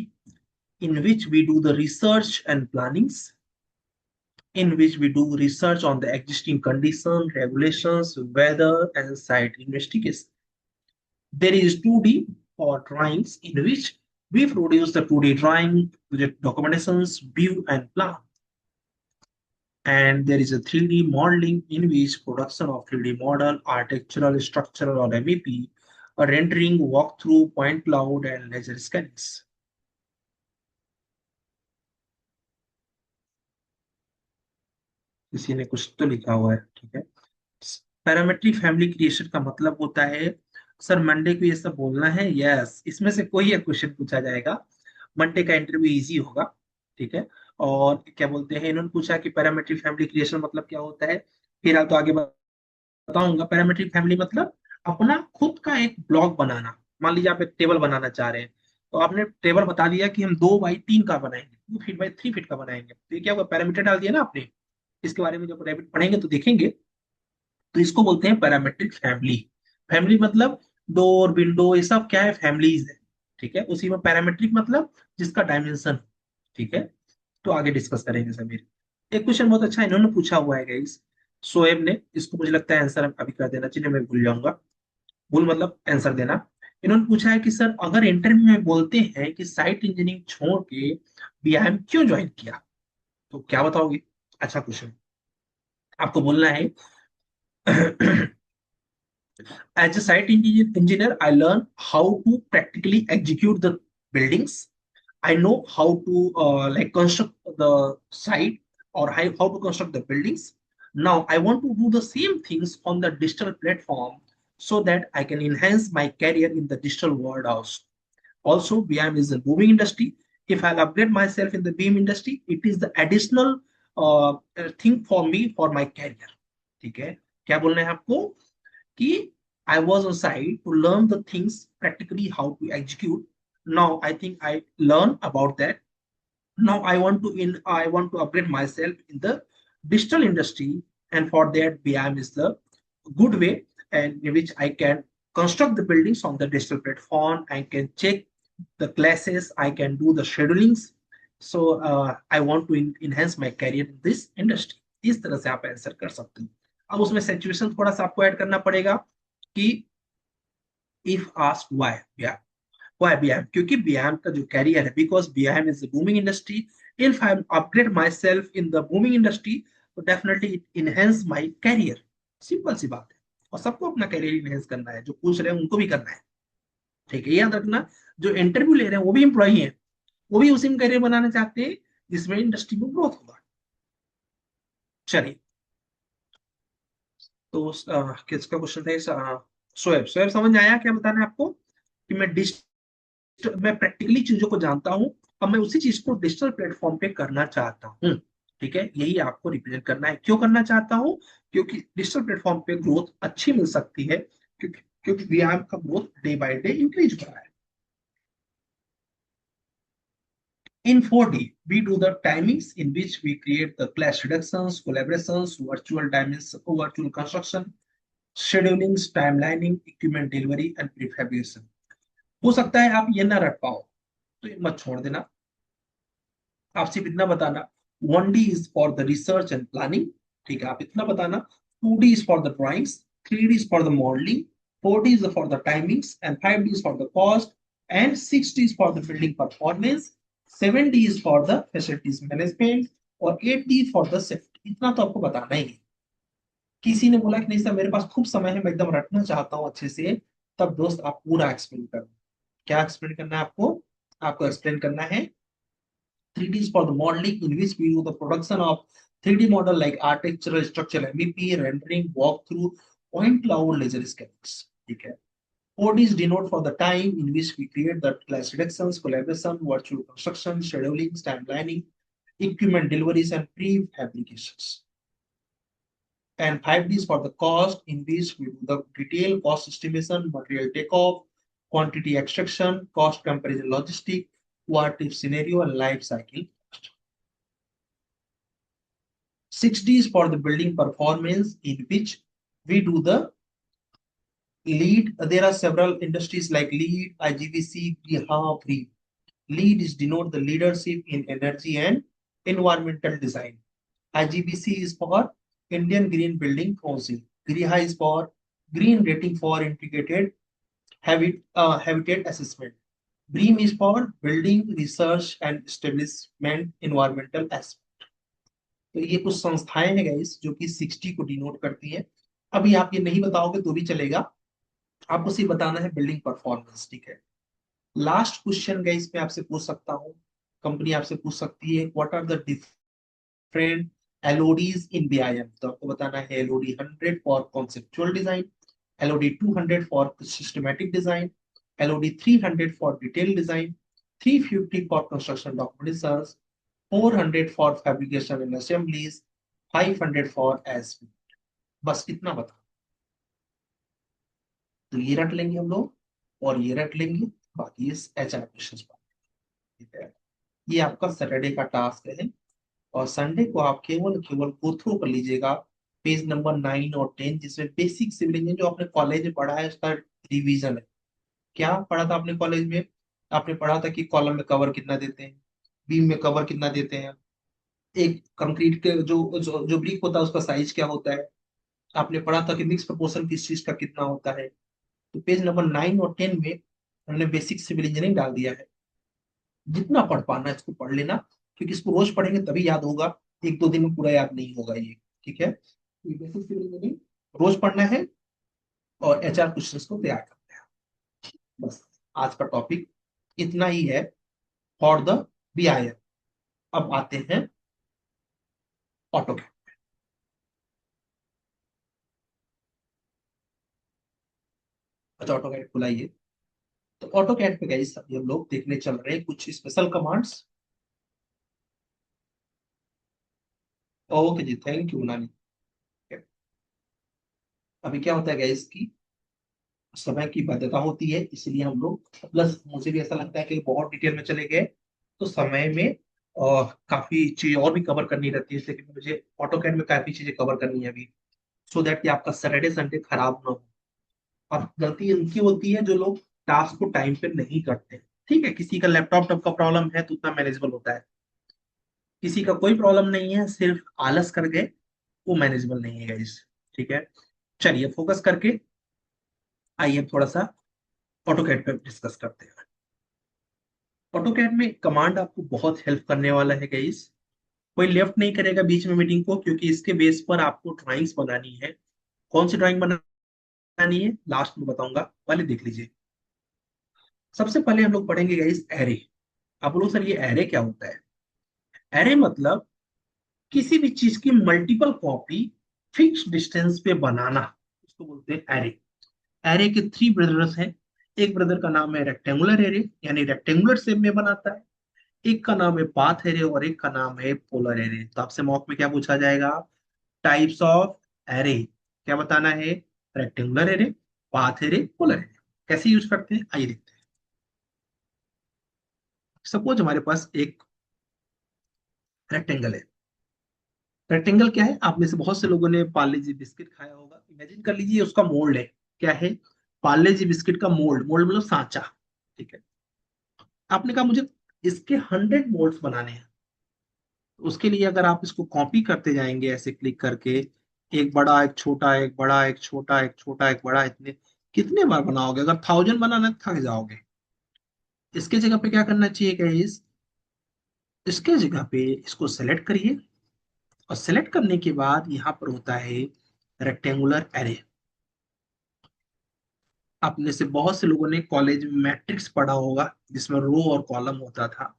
S1: in which we do the research and plannings, in which we do research on the existing conditions, regulations, weather, and site investigation. There is 2D or drawings, in which we produce the 2D drawing, documentations, view, and plan. And there is a 3D modeling, in which production of 3D model, architectural, structural, or MEP, a rendering, walkthrough, point cloud, and laser scans. किसी ने कुछ तो लिखा हुआ है, ठीक है। Parametric family creation का मतलब होता है, सर मंडे को ये सब बोलना है, यस, इसमें से कोई एक क्वेश्चन पूछा जाएगा। मंडे का इंटरव्यू इजी होगा। ठीक है। और क्या बोलते हैं, इन्होंने पूछा कि पैरामेट्रिक फैमिली क्रिएशन मतलब क्या होता है। फिर तो आगे बताऊंगा। पैरामेट्रिक फैमिली मतलब अपना खुद का एक ब्लॉक बनाना। मान लीजिए आप एक टेबल बनाना चाह रहे हैं, तो आपने टेबल बता दिया कि हम 2 बाई 3 का बनाएंगे, 2 फीट बाई 3 फीट का बनाएंगे, तो ये क्या हुआ, पैरामीटर डाल दिया ना आपने। इसके बारे में जब रैबिट पढ़ेंगे तो देखेंगे। तो इसको बोलते हैं पैरामेट्रिक फैमिली। फैमिली मतलब डोर विंडो ये सब क्या है, फैमिलीज है। ठीक है। उसी में पैरामेट्रिक मतलब जिसका डायमेंशन। ठीक है। तो आगे डिस्कस करेंगे समीर। एक क्वेश्चन बहुत अच्छा इन्होंने पूछा हुआ है गाइस, शोएब ने। इसको मुझे लगता है आंसर अभी कर देना चाहिए, मैं भूल जाऊंगा। भूल मतलब आंसर देना। इन्होंने पूछा है कि सर अगर इंटरव्यू में बोलते हैं कि साइट इंजीनियरिंग छोड़ के बीआईएम क्यों ज्वाइन किया, तो क्या बताओगे। अच्छा क्वेश्चन। आपको बोलना है as a site engineer, I learn how to practically execute the buildings. I know how to like construct the site, or how to construct the buildings. Now I want to do the same things on the digital platform so that I can enhance my career in the digital world also. Also, BIM is a booming industry. If I'll upgrade myself in the BIM industry, it is the additional thing for me for my career. ठीक है। क्या बोलना है आपको कि I was on site to learn the things practically how to execute. Now I think I learn about that. Now I want to upgrade myself in the digital industry, and for that BIM is the good way, and in which I can construct the buildings on the digital platform. I can check the classes, I can do the schedulings. So I want to enhance my career in this industry. इस तरह से आप answer कर सकते हो। अब उसमें situation थोड़ा सा आपको ऐड करना पड़ेगा कि if ask why, why BIM? क्योंकि BIM का जो कैरियर है, because BIM is booming industry. If I upgrade my self in the booming industry, तो definitely it enhance my career. Simple सी बात है। और सबको अपना कैरियर इनहेंस करना है, जो पूछ रहे हैं उनको भी करना है। ठीक है, याद रखना। जो इंटरव्यू ले रहे हैं वो भी एम्प्लॉई हैं, वो भी उसी में करियर बनाना चाहते हैं जिसमें इंडस्ट्री में ग्रोथ होगा। चलिए। तो किसका क्वेश्चन था, शोएब। शोएब समझ में आया क्या बताना है आपको, कि मैं प्रैक्टिकली चीजों को जानता हूं, अब मैं उसी चीज को डिजिटल प्लेटफॉर्म पे करना चाहता हूं। ठीक है, यही आपको रिप्रेजेंट करना है। क्यों करना चाहता हूं, क्योंकि डिजिटल प्लेटफॉर्म पे ग्रोथ अच्छी मिल सकती है, क्योंकि व्यायाम का growth day by day increase हो रहा है। In 4D, we do the timings in which we create the class reductions, collaborations, virtual dimensions, virtual construction, schedulings, timelining, equipment delivery, and prefabrication. हो सकता है आप ये ना रट पाओ, तो ये मत छोड़ देना। आप सिर्फ इतना बताना, 1D is for the research and planning. ठीक है, आप इतना बताना। 2D is for the drawings, 3D is for the modelling, 4D is for the timings, and 5D is for the cost, and 6D is for the building performance, 7D is for the facilities management, और 8D for the safety. इतना तो आपको बताना ही है। किसी ने बोला कि नहीं सर मेरे पास खूब समय है, मैं एकदम रटना चाहता हूँ अच्छे से, तब दोस्त आप पूरा एक्सप्लेन करना। क्या एक्सप्लेन करना है आपको, आपको एक्सप्लेन करना है। 3D is for the modeling, in which we do the production of 3D model like architectural, structural MEP, rendering, walkthrough, point cloud, laser schematics. ठीक है। 4D is denote for the time in which we create the class reductions, collaboration, virtual construction, scheduling, timelining, equipment deliveries, and prefabrications. And 5D is for the cost, in which we do the detailed cost estimation, material takeoff, quantity extraction, cost comparison, logistic, what if scenario, and life cycle. 6D is for the building performance, in which we do the lead. There are several industries like lead, IGBC, GRI. Lead is denote the leadership in energy and environmental design. IGBC is for Indian Green Building Council. GRI is for Green Rating for Integrated Habitat Assessment. BREEAM is for Building Research and Establishment Environmental Aspect. तो ये कुछ संस्थाएं हैं guys जो कि 60 को denote करती हैं। अभी आप ये नहीं बताओगे तो भी चलेगा, आपको सिर्फ बताना है बिल्डिंग परफॉर्मेंस। ठीक है। लास्ट क्वेश्चन गाइस मैं आपसे पूछ सकता हूँ, कंपनी आपसे पूछ सकती है, what are the different LODs in BIM, तो आपको बताना है LOD 100 for conceptual design, LOD 200 for systematic design, LOD 300 for detail design, 350 for construction document research, 400 for fabrication and assemblies, 500 for as. बस इतना बता। तो ये रट लेंगे हम लोग, और ये रट लेंगे, बाकी इस एचआर क्वेश्चन। ठीक है, ये आपका सैटरडे का टास्क है, और संडे को आप केवल केवल गो थ्रू कर लीजिएगा पेज नंबर 9 और 10, जिसमें बेसिक सिविल इंजीनियरिंग जो आपने कॉलेज में पढ़ा है उसका रिवीजन है। क्या पढ़ा था आपने कॉलेज में? आपने पढ़ा था कि कॉलम में कवर कितना देते हैं, बीम में कवर कितना देते हैं, एक कंक्रीट के जो ब्रिक होता है उसका साइज क्या होता है। आपने पढ़ा था कि मिक्स प्रोपोर्शन किस चीज का कितना होता है। तो पेज नंबर 9 और 10 में हमने बेसिक सिविल इंजीनियरिंग डाल दिया है। जितना पढ़ पाना है इसको पढ़ लेना, क्योंकि इसको रोज पढ़ेंगे तभी याद होगा, एक दो दिन में पूरा याद नहीं होगा ये। ठीक है, तो ये बेसिक सिविल इंजीनियरिंग रोज पढ़ना है, और एचआर क्वेश्चंस को तैयार करना है। बस आज का टॉपिक इतना ही है फॉर द बीआईएम। अब आते हैं ऑटो कैड। अच्छा, ऑटो कैड खुलाइए। तो ऑटो कैड पे गाइस अभी हम लोग देखने चल रहे हैं कुछ स्पेशल कमांड्स। ओके जी, थैंक यू नानी। अभी क्या होता है गाइस की समय की बाध्यता होती है, इसलिए हम लोग, प्लस मुझे भी ऐसा लगता है कि बहुत डिटेल में चले गए तो समय में काफी चीज और भी कवर करनी रहती है, लेकिन मुझे ऑटोकैड में काफी चीजें कवर करनी है अभी, सो दैट कि आपका सैटरडे संडे खराब ना हो। और गलती उनकी होती है जो लोग टास्क को टाइम पे नहीं करते। ठीक है, किसी का लैपटॉप टॉप का प्रॉब्लम है तो उतना मैनेजेबल होता है, किसी का कोई प्रॉब्लम नहीं है, सिर्फ आलस कर गए, वो मैनेजेबल नहीं है गाइस। ठीक है, चलिए फोकस करके आइए थोड़ा सा ऑटोकैड पे डिस्कस करते हैं। ऑटोकैड में कमांड आपको बहुत हेल्प करने वाला है गाइस। कोई लेफ्ट नहीं करेगा बीच में मीटिंग को, क्योंकि इसके बेस पर आपको ड्राइंग्स बनानी है। कौन सी ड्राइंग बनानी है लास्ट में बताऊंगा, पहले देख लीजिए। सबसे पहले हम लोग पढ़ेंगे गाइस एरे। आप लोग सर ये एरे क्या होता है? एरे मतलब किसी भी चीज की मल्टीपल कॉपी फिक्स डिस्टेंस पे बनाना, उसको बोलते हैं एरे। एरे के थ्री ब्रदर्स हैं। एक ब्रदर का नाम है रेक्टेंगुलर एरे, यानी रेक्टेंगुलर शेप में बनाता है। एक का नाम है पाथ एरे, और एक का नाम है पोलर एरे। तो आपसे मॉक में क्या पूछा जाएगा? टाइप्स ऑफ एरे क्या बताना है? Rectangular array, path array, polar array. कैसे यूज करते हैं आइए देखते हैं। सपोज हमारे पास एक रेक्टेंगल है। रेक्टेंगल क्या है? आप में से बहुत से लोगों ने पार्ले जी बिस्किट खाया होगा, इमेजिन कर लीजिए उसका मोल्ड है। क्या है? पार्ले जी बिस्किट का मोल्ड। मोल्ड मतलब सांचा। ठीक है, आपने कहा मुझे इसके 100 मोल्ड्स बनाने हैं। उसके लिए अगर आप इसको कॉपी करते जाएंगे ऐसे क्लिक करके, एक बड़ा एक छोटा, एक बड़ा एक छोटा, एक छोटा एक बड़ा, इतने कितने बार बनाओगे? अगर 1000 बनाना है, थक जाओगे। इसके जगह पे क्या करना चाहिए गाइस? इसके जगह पे इसको सेलेक्ट करिए, और सेलेक्ट करने के बाद यहाँ पर होता है रेक्टेंगुलर एरे। अपने से बहुत से लोगों ने कॉलेज में मैट्रिक्स पढ़ा होगा, जिसमें रो और कॉलम होता था।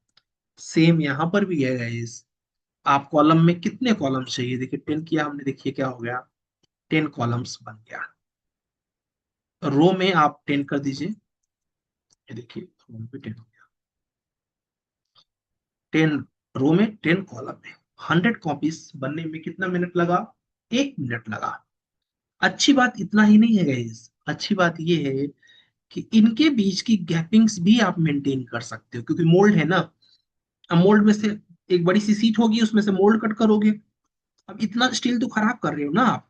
S1: सेम यहाँ पर भी है गाइस। आप कॉलम में कितने कॉलम चाहिए? देखिए 10 किया हमने, देखिए क्या हो गया, 10 कॉलम्स बन गया। रो में आप 10 कर दीजिए, ये देखिए रो में 10 हो गया। 10 रो में, 10 कॉलम में, 100 कॉपीज बनने में कितना मिनट लगा? 1 मिनट लगा। अच्छी बात इतना ही नहीं है गाइस, अच्छी बात ये है कि इनके बीच की गैपिंग्स भी आप मेंटेन कर सकते हो, क्योंकि मोल्ड है ना। अब मोल्ड में से एक बड़ी सी सीट होगी, उसमें से मोल्ड कट करोगे। अब इतना स्टील तो खराब कर रहे हो ना आप,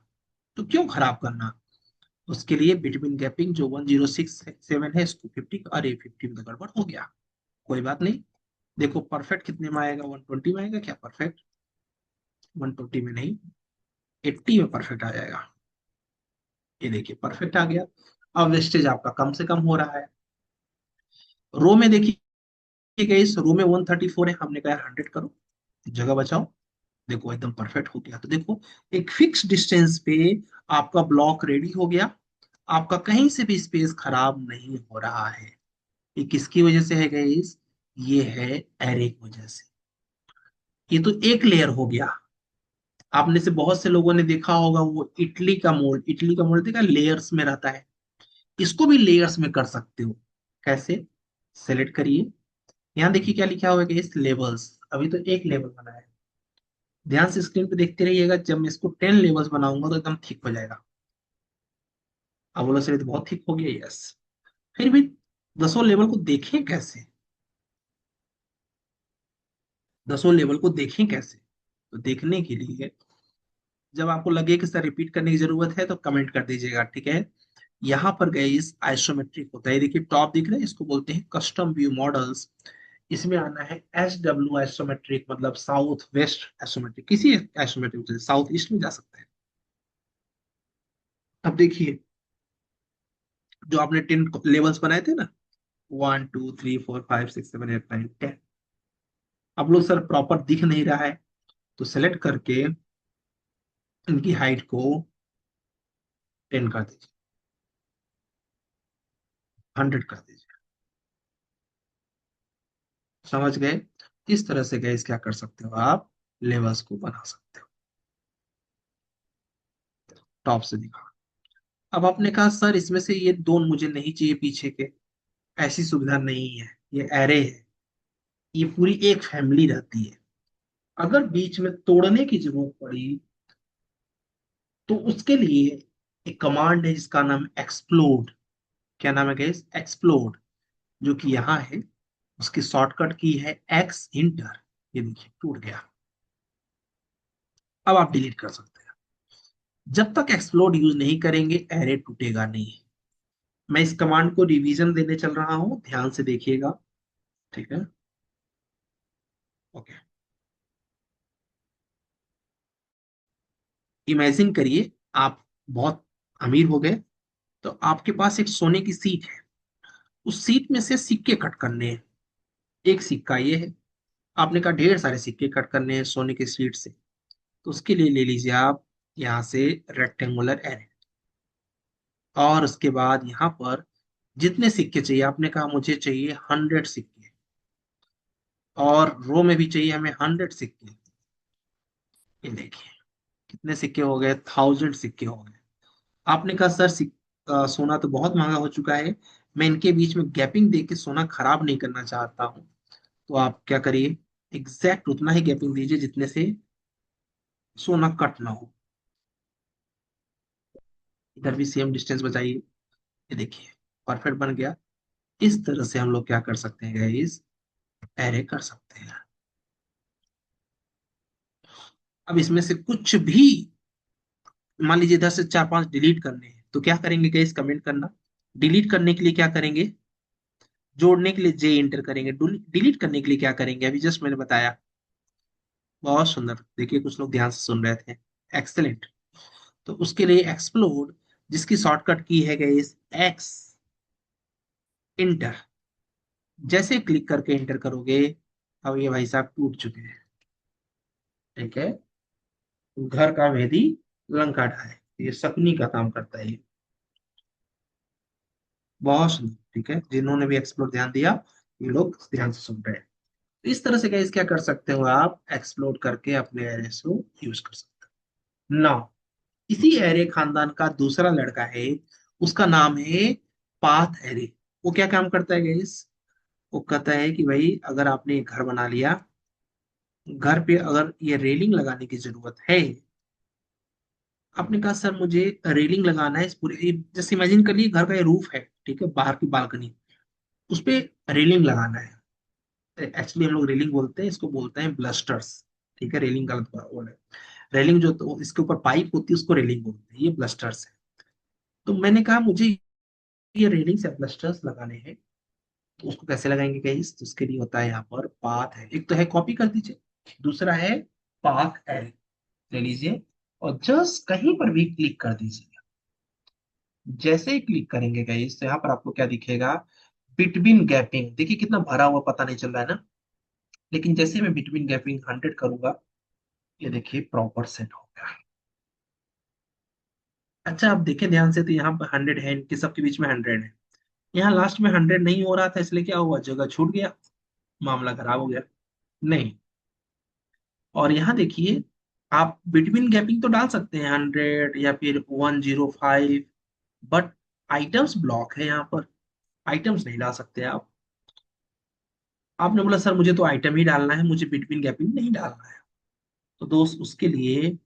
S1: तो क्यों खराब करना? उसके लिए बिटवीन गैपिंग जो 1067 है, इसको 50, अरे 50 में तो गड़बड़ हो गया। कोई बात नहीं, देखो परफेक्ट कितने में आएगा? 120 में आएगा क्या परफेक्ट? 120 में नहीं, 80 में परफेक्ट आ जाएगा। ये देखिए परफेक्ट आ गया। अब वेस्टेज आपका कम से कम हो रहा है। रो में देखिए इस रो में 134 है, हमने कहा 100 करो, जगह बचाओ। देखो एकदम परफेक्ट हो गया। तो देखो एक फिक्स डिस्टेंस पे आपका ब्लॉक रेडी हो गया, आपका कहीं से भी स्पेस खराब नहीं हो रहा है। ये किसकी वजह से है गाइस? ये है एरे की वजह से। ये तो एक लेयर हो गया। आपने से बहुत से लोगों ने देखा होगा वो इडली का मोल्ड देखा, लेयर्स में रहता है। इसको भी लेयर्स में कर सकते हो। कैसे? सेलेक्ट करिए, यहाँ देखिए क्या लिखा हुआ है कि इस लेवल्स, अभी तो एक लेवल बना है। ध्यान से स्क्रीन पे देखते रहिएगा, जब मैं इसको 10 लेवल्स बनाऊंगा तो एकदम ठीक हो जाएगा। अब बोलो सर ये तो बहुत ठीक हो गया, यस। फिर भी 10 लेवल को देखें कैसे? 10 लेवल को देखें कैसे? तो देखने के लिए जब आपको लगे कि सर रिपीट करने की जरूरत है तो कमेंट कर दीजिएगा, ठीक है। यहाँ पर गए इस आइसोमेट्रिक होता है, देखिए टॉप दिख रहा है, इसको बोलते हैं कस्टम व्यू मॉडल्स। इसमें आना है SW आइसोमेट्रिक, मतलब साउथ वेस्ट आइसोमेट्रिक, किसी आइसोमेट्रिक से साउथ ईस्ट में जा सकते हैं। अब देखिए, जो आपने 10 लेवल्स बनाए थे ना, 1 2 3 4 5 6 7 8 9 10, अब लोग सर प्रॉपर दिख नहीं रहा है, तो सेलेक्ट करके इनकी हाइट को 10 कर दीजिए, 100 कर दीजिए। समझ गए? इस तरह से गैस क्या कर सकते हो आप, लेवल्स को बना सकते हो। टॉप से दिखा। अब आपने कहा सर इसमें से ये दो मुझे नहीं चाहिए पीछे के, ऐसी सुविधा नहीं है, ये एरे है, ये पूरी एक फैमिली रहती है। अगर बीच में तोड़ने की जरूरत पड़ी तो उसके लिए एक कमांड है जिसका नाम एक्सप्लोड। क्या नाम है गैस? एक्सप्लोड, जो कि यहाँ है। उसकी शॉर्टकट की है एक्स इंटर। ये देखिए टूट गया। अब आप डिलीट कर सकते हैं। जब तक एक्सप्लोड यूज नहीं करेंगे एरे टूटेगा नहीं। मैं इस कमांड को रिवीजन देने चल रहा हूं, ध्यान से देखिएगा, ठीक है। ओके। इमेजिन करिए आप बहुत अमीर हो गए, तो आपके पास एक सोने की सीट है, उस सीट में से सिक्के कट करने हैं। एक सिक्का ये है, आपने कहा ढेर सारे सिक्के कट करने हैं सोने की सीट से, तो उसके लिए ले लीजिए आप यहाँ से रेक्टेंगुलर एरे, और उसके बाद यहाँ पर जितने सिक्के चाहिए, आपने कहा मुझे चाहिए 100 सिक्के, और रो में भी चाहिए हमें 100 सिक्के। ये देखिए कितने सिक्के हो गए, 1000 सिक्के हो गए। आपने कहा सर सोना तो बहुत महंगा हो चुका है, मैं इनके बीच में गैपिंग दे के सोना खराब नहीं करना चाहता हूँ। तो आप क्या करिए, एग्जैक्ट उतना ही गैपिंग दीजिए जितने से सोना कट ना हो। इधर भी सेम डिस्टेंस बचाइए। ये देखिए परफेक्ट बन गया। इस तरह से हम लोग क्या कर सकते हैं गाइस, एरे कर सकते हैं। अब इसमें से कुछ भी, मान लीजिए इधर से 4 5 डिलीट करने हैं, तो क्या करेंगे गाइस, कमेंट करना। डिलीट करने के लिए क्या करेंगे, जोड़ने के लिए जे इंटर करेंगे, डिलीट करने के लिए क्या करेंगे, अभी जस्ट मैंने बताया। बहुत सुंदर, देखिए कुछ लोग ध्यान से सुन रहे थे। एक्सेलेंट। तो उसके लिए एक्सप्लोड, जिसकी शॉर्टकट की है गाइस एक्स इंटर। जैसे क्लिक करके इंटर करोगे, अब ये भाई साहब टूट चुके हैं, ठीक है। घर का भेदी लंका ढाए, ये शकुनी का काम करता है ये। बहुत सुंदर, ठीक है, जिन्होंने भी एक्सप्लोर ध्यान दिया, ये लोग ध्यान से सुन रहे हैं। तो इस तरह से गाइस क्या कर सकते हो आप, एक्सप्लोर करके अपने एरे को यूज कर सकते हो। नाउ इसी एरे खानदान का दूसरा लड़का है, उसका नाम है पाथ एरे। वो क्या काम करता है गाइस, वो कहता है कि भाई अगर आपने एक घर बना लिया, घर पे अगर ये रेलिंग लगाने की जरूरत है, आपने कहा सर मुझे रेलिंग लगाना है इस पूरे, जैसे इमेजिन कर लीजिए घर का ये रूफ है, ठीक है, बाहर की बालकनी, उस पे रेलिंग लगाना है। एक्चुअली हम लोग रेलिंग बोलते हैं, इसको बोलते हैं ब्लस्टर्स, ठीक है, रेलिंग गलत वर्ड है। रेलिंग जो तो इसके ऊपर पाइप होती है उसको रेलिंग बोलते हैं, ये ब्लस्टर्स है। तो मैंने कहा मुझे ये रेलिंग से ब्लस्टर्स लगाने हैं, तो उसको कैसे लगाएंगे गाइस, तो उसके लिए होता है यहाँ पर पाथ है, एक तो है कॉपी कर दीजिए, दूसरा है पाथ एरे, ले लीजिए और जस्ट कहीं पर भी क्लिक कर दीजिए। जैसे ही क्लिक करेंगे गाइस तो यहाँ पर आपको क्या दिखेगा, बिटवीन गैपिंग, देखिए कितना भरा हुआ पता नहीं चल रहा है ना, लेकिन जैसे मैं बिटवीन गैपिंग 100 करूंगा, ये देखिए प्रॉपर सेट हो गया। अच्छा आप देखें ध्यान से, तो यहाँ पर 100 है, इनके सबके बीच में 100 है। यहाँ लास्ट में 100 नहीं हो रहा था, इसलिए क्या हुआ, जगह छूट गया, मामला खराब हो गया। नहीं, और यहाँ देखिए आप बिटवीन गैपिंग तो डाल सकते हैं 100 या फिर 105, बट आइटम्स ब्लॉक है यहाँ पर, आइटम्स नहीं डाल सकते आप। आपने बोला सर मुझे तो आइटम ही डालना है, मुझे बिटवीन गैपिंग नहीं डालना है। तो दोस्त उसके लिए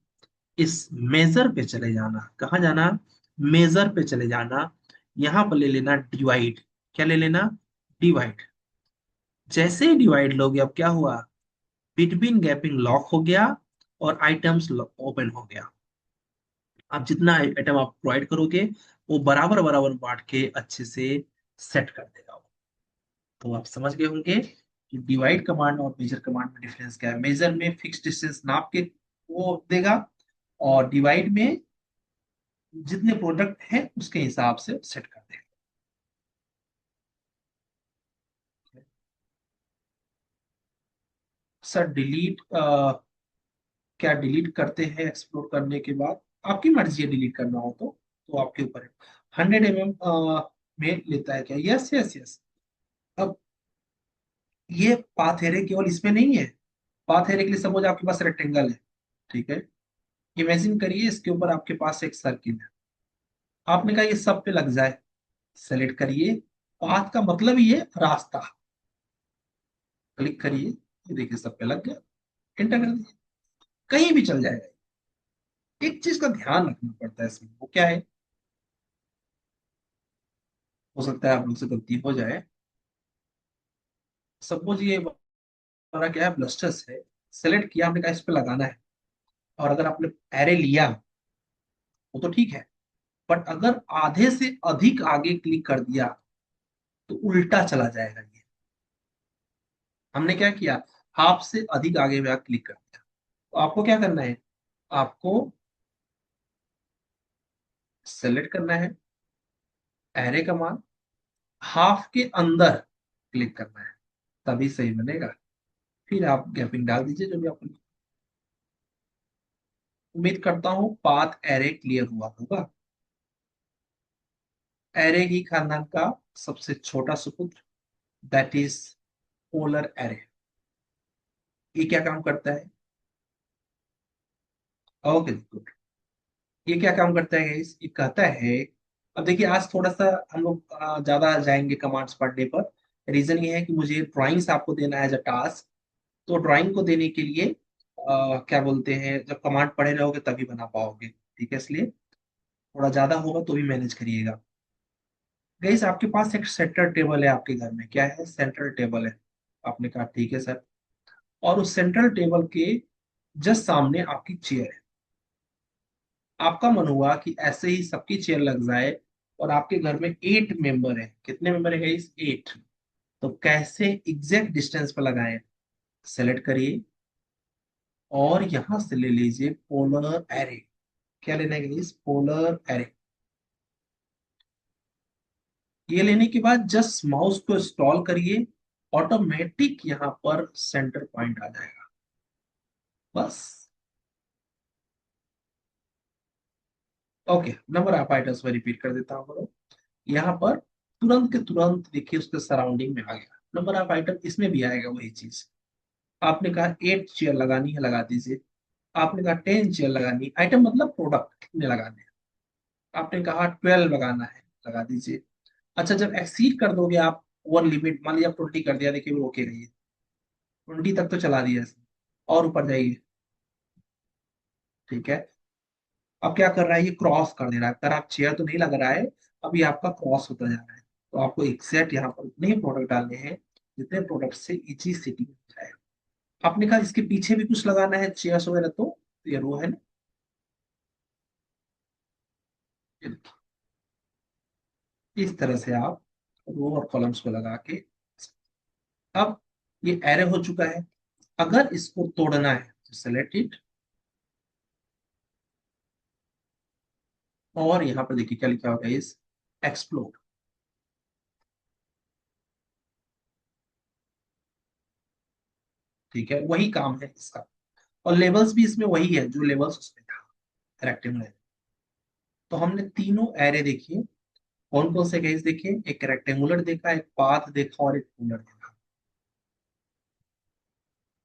S1: इस मेजर पे चले जाना। कहाँ जाना? मेजर पे चले जाना। यहां पर ले लेना डिवाइड। क्या ले लेना? डिवाइड। जैसे ही डिवाइड लोगे, अब क्या हुआ? बिटवीन गैपिंग लॉक हो गया और आइटम्स ओपन हो गया। आप जितना आइटम आप प्रोवाइड करोगे, वो बराबर बराबर बांट के अच्छे से सेट कर देगा वो। तो आप समझ गए होंगे कि डिवाइड कमांड और मेजर कमांड में डिफरेंस क्या है। मेजर में फिक्स डिस्टेंस नाप के वो देगा, और डिवाइड में जितने प्रोडक्ट है उसके हिसाब से सेट कर देगा। सर डिलीट, क्या डिलीट करते हैं एक्सप्लोर करने के बाद? आपकी मर्जी है, डिलीट करना हो तो आपके ऊपर है। 100 mm में लेता है क्या? Yes yes yes. अब ये पाथ एरे केवल इसमें नहीं है। पाथ एरे के लिए सपोज आपके पास रेक्टेंगल है, ठीक है। इमेजिन करिए इसके ऊपर आपके पास एक सर्किल है। आपने कहा ये सब पे लग जाए, सेलेक्ट करिए। पाथ का मतलब ही है रास्ता। क्लिक करिए, ये देखिए सब पे लग गया। एंटर कर दीजिए, कहीं भी चल जाएगा। एक चीज का ध्यान रखना पड़ता है इसमें, वो क्या है? हो सकता है आप लोग से गलती हो जाए। सपोज ये हमारा क्या है, ब्लस्टर्स है। सेलेक्ट किया, आपने कहा इस पे लगाना है, और अगर आपने एरे लिया वो तो ठीक है, बट अगर आधे से अधिक आगे क्लिक कर दिया तो उल्टा चला जाएगा ये। हमने क्या किया? हाफ से अधिक आगे में क्लिक कर दिया। तो आपको क्या करना है? आपको सेलेक्ट करना है एरे कमांड, हाफ के अंदर क्लिक करना है, तभी सही बनेगा। फिर आप गैपिंग डाल दीजिए जो भी आपने। उम्मीद करता हूँ पाथ एरे क्लियर हुआ होगा। एरे ही खानदान का सबसे छोटा सुपुत्र, दैट इज पोलर एरे। ये क्या काम करता है? Okay good. ये क्या काम करता है guys? ये कहता है, अब देखिए आज थोड़ा सा हम लोग ज्यादा जाएंगे कमांड्स पढ़ने पर। रीजन ये है कि मुझे ड्राइंग्स आपको देना है एज अ टास्क। तो ड्राइंग को देने के लिए क्या बोलते हैं, जब कमांड पढ़े रहोगे तभी बना पाओगे, ठीक है। इसलिए थोड़ा ज्यादा होगा तो भी मैनेज करिएगा। गाइस आपके पास एक सेंटर टेबल है आपके घर में, क्या है? सेंट्रल टेबल है। आपने कहा ठीक है सर। और उस सेंट्रल टेबल के जस्ट सामने आपकी चेयर है। आपका मन हुआ कि ऐसे ही सबकी चेयर लग जाए, और आपके घर में 8 मेंबर है। कितने मेंबर है गाइस? 8। तो कैसे एग्जैक्ट डिस्टेंस पर लगाएं? सेलेक्ट करिए और यहां से ले लीजिए पोलर एरे। क्या लेना है गाइस? Polar array. ये लेने के बाद जस्ट माउस को स्क्रॉल करिए, ऑटोमेटिक यहाँ पर सेंटर पॉइंट आ जाएगा। बस। ओके, नंबर ऑफ आइटम्स में रिपीट कर देता हूँ। यहाँ पर तुरंत के तुरंत देखिए उसके सराउंडिंग में आ गया नंबर ऑफ आइटम। इसमें भी आएगा वही चीज। आपने कहा 8 चेयर लगानी है, लगा दीजिए। आपने कहा 10 चेयर लगानी है, आइटम मतलब प्रोडक्ट कितने लगाने हैं। आपने कहा 12 लगाना है, लगा दीजिए। अच्छा, जब एक्सीड कर दोगे आप ओवर लिमिट, मान लीजिए आप 20 कर दिया, देखिए वो रोके रहिए। 20 तक तो चला दिया इसने, और ऊपर जाइए, ठीक है। अब क्या कर रहा है? ये क्रॉस कर दे रहा है। अगर आप चेयर तो नहीं लग रहा है, अभी आपका क्रॉस होता जा रहा है। तो आपको एग्जैक्ट यहाँ पर उतने ही प्रोडक्ट डालने हैं जितने प्रोडक्ट से इजी सिटी हो जाए। आपने कहा इसके पीछे भी कुछ लगाना है चेयर्स वगैरह, तो ये रो है ना, ये देखिए। इस तरह से आप रो और कॉलम्स को लगा के, अब ये एरे हो चुका है। अगर इसको तोड़ना है तो सेलेक्ट इट, और यहाँ पर देखिए क्या लिखा होगा, इस एक्सप्लोर। ठीक है, वही काम है इसका। और लेवल्स भी इसमें वही है जो लेवल्स उसमें था रेक्टेंगुलर। तो हमने तीनों एरे देखिए। कौन कौन से केस देखे? एक रेक्टेंगुलर देखा, एक पाथ देखा, और एक पोलर देखा।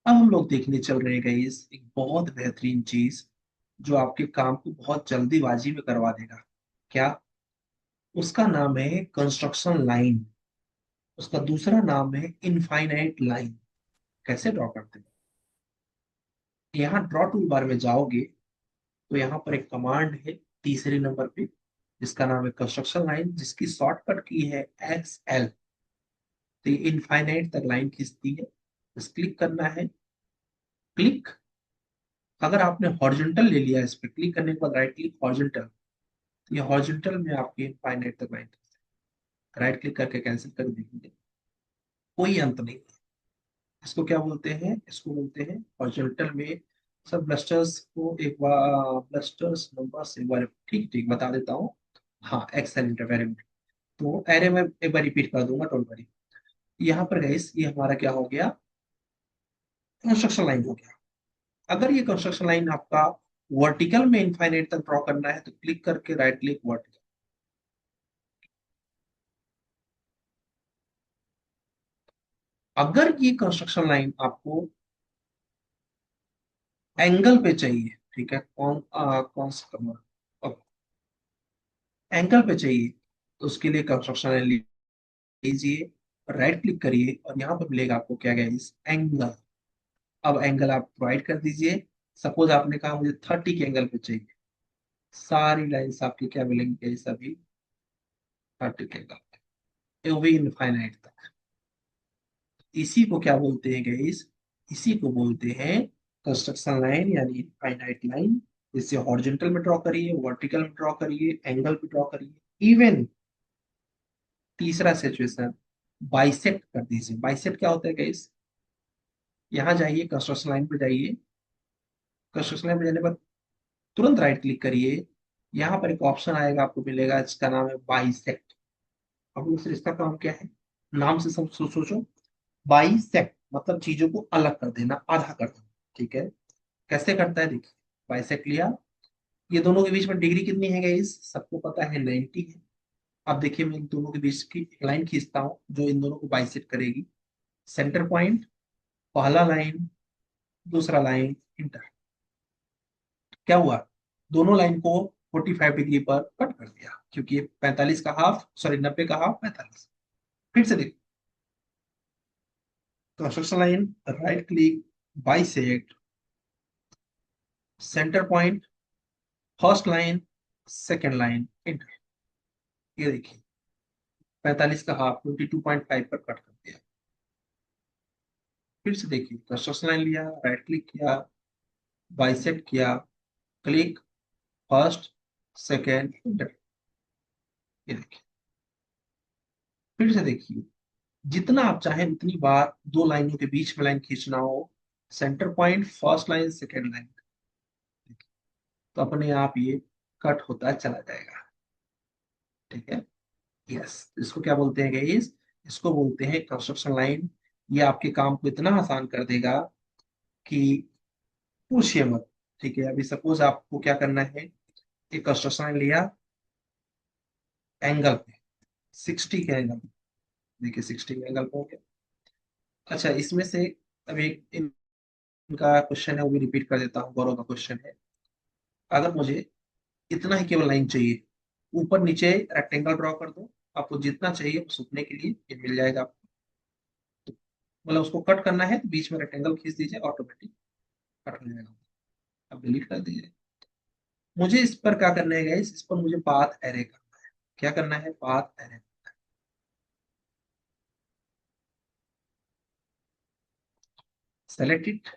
S1: अब हम लोग देखने चल रहे हैं गाइस एक बहुत बेहतरीन चीज जो आपके काम को बहुत जल्दीबाजी में करवा देगा। क्या? उसका नाम है कंस्ट्रक्शन लाइन। उसका दूसरा नाम है इनफाइनाइट लाइन। कैसे ड्रॉ करते हैं? यहाँ ड्रॉ टूल बार में जाओगे तो यहाँ पर एक कमांड है तीसरे नंबर पे, जिसका नाम है कंस्ट्रक्शन लाइन, जिसकी शॉर्टकट की है XL। तो ये इनफाइनाइट तक लाइन खींचती है। बस क्लिक करना है। क्लिक। अगर आपने हॉरिजॉन्टल ले लिया, इस पे क्लिक करने के बाद राइट क्लिक हॉरिजॉन्टल, ये हॉरिजॉन्टल में आपकी इनफाइनाइट तक लाइन। राइट क्लिक करके कैंसिल कर देंगे, कोई अंत नहीं। इसको क्या बोलते हैं? इसको बोलते हैं हॉरिजॉन्टल में। सब ब्लस्टर्स को एक बार, ब्लस्टर्स नंबर एक बार ठीक ठीक बता देता हूँ। हाँ, एक्सेलेंट, वेरी गुड। तो एरे में एक बार रिपीट कर दूंगा, डोंट वरी। यहाँ पर गाइस ये हमारा क्या हो गया? कंस्ट्रक्शन लाइन हो गया। अगर ये कंस्ट्रक्शन लाइन आपका वर्टिकल में इनफाइनाइट तक ड्रॉ करना है तो क्लिक करके राइट क्लिक वर्टिकल। अगर ये कंस्ट्रक्शन लाइन आपको एंगल पे चाहिए, ठीक है, कौन सा कलर एंगल पे चाहिए, तो उसके लिए कंस्ट्रक्शन लाइन लीजिए, राइट क्लिक करिए और यहाँ पर मिलेगा आपको क्या गाइस? एंगल। अब एंगल आप प्रोवाइड कर दीजिए। सपोज आपने कहा मुझे 30 के एंगल पे चाहिए, सारी लाइंस आपकी क्या मिलेंगी गाइस? अभी 30 के एंगल पे, ये भी इनफाइनाइट तक। इसी को क्या बोलते हैं गाइस? इसी को बोलते हैं कंस्ट्रक्शन लाइन यानी इनफाइनाइट लाइन। इसे हॉरिजॉन्टल में ड्रॉ करिए, वर्टिकल में ड्रॉ करिए, एंगल पे ड्रॉ करिए, इवन तीसरा सिचुएशन बाइसेक्ट कर दीजिए। बाइसेक्ट क्या होता है गाइस? यहाँ जाइए, कंस्ट्रक्शन लाइन पे जाइए। कंस्ट्रक्शन लाइन पे जाने पर तुरंत राइट क्लिक करिए। यहाँ पर एक ऑप्शन आएगा, आपको मिलेगा, इसका नाम है बाइसेक्ट। अब उस इसका काम क्या है? नाम से सब सोचो। बाइसेक्ट मतलब चीजों को अलग कर देना, आधा कर देना। ठीक है, कैसे करता है देखिए। बाइसेक्ट लिया, ये दोनों के बीच में डिग्री कितनी है गाइस? सबको पता है 90 है। अब देखिए मैं इन दोनों के बीच की एक लाइन खींचता हूँ जो इन दोनों को बाइसेक्ट करेगी। सेंटर पॉइंट, पहला लाइन, दूसरा लाइन, इंटर। क्या हुआ? दोनों लाइन को 45 डिग्री पर कट कर दिया, क्योंकि 45 का हाफ, सॉरी 90 का हाफ 45। फिर से देखो, construction line, right click, bisect, centre point, first line, second line, inter. ये देखिए 45 का हाफ 22.5 पर कट कर दिया। फिर से देखिए, कंस्ट्रक्शन लाइन लिया, राइट क्लिक किया, बाइसेक्ट किया, क्लिक, फर्स्ट, सेकेंड, इंटर। ये देखिए, फिर से देखिए, जितना आप चाहें उतनी बार दो लाइनों के बीच में लाइन खींचना हो, centre point, first line, second line, तो अपने आप ये कट होता चला जाएगा। ठीक है, यस। इसको क्या बोलते हैं गाइस? इसको बोलते हैं कंस्ट्रक्शन लाइन। ये आपके काम को इतना आसान कर देगा कि पूछिए मत। ठीक है, अभी सपोज आपको क्या करना है, एक कंस्ट्रक्शन लाइन लिया, एंगल पे 60 के एंगल, देखिए 60 के एंगल पे हो गया। अच्छा, इसमें से अभी इनका क्वेश्चन है, वो भी रिपीट कर देता हूँ। गौरव का क्वेश्चन है, अगर मुझे इतना ही केवल लाइन चाहिए, ऊपर नीचे रेक्टेंगल ड्रॉ कर दो, आपको जितना चाहिए उस उतने के लिए ये मिल जाएगा आपको। मतलब उसको कट करना है तो बीच में रेक्टेंगल खींच दीजिए, ऑटोमेटिक कट हो जाएगा। अब डिलीट कर दीजिए। मुझे इस पर क्या करना है गाइस? इस पर मुझे पाथ एरे करना है। क्या करना है? Path array. Select it,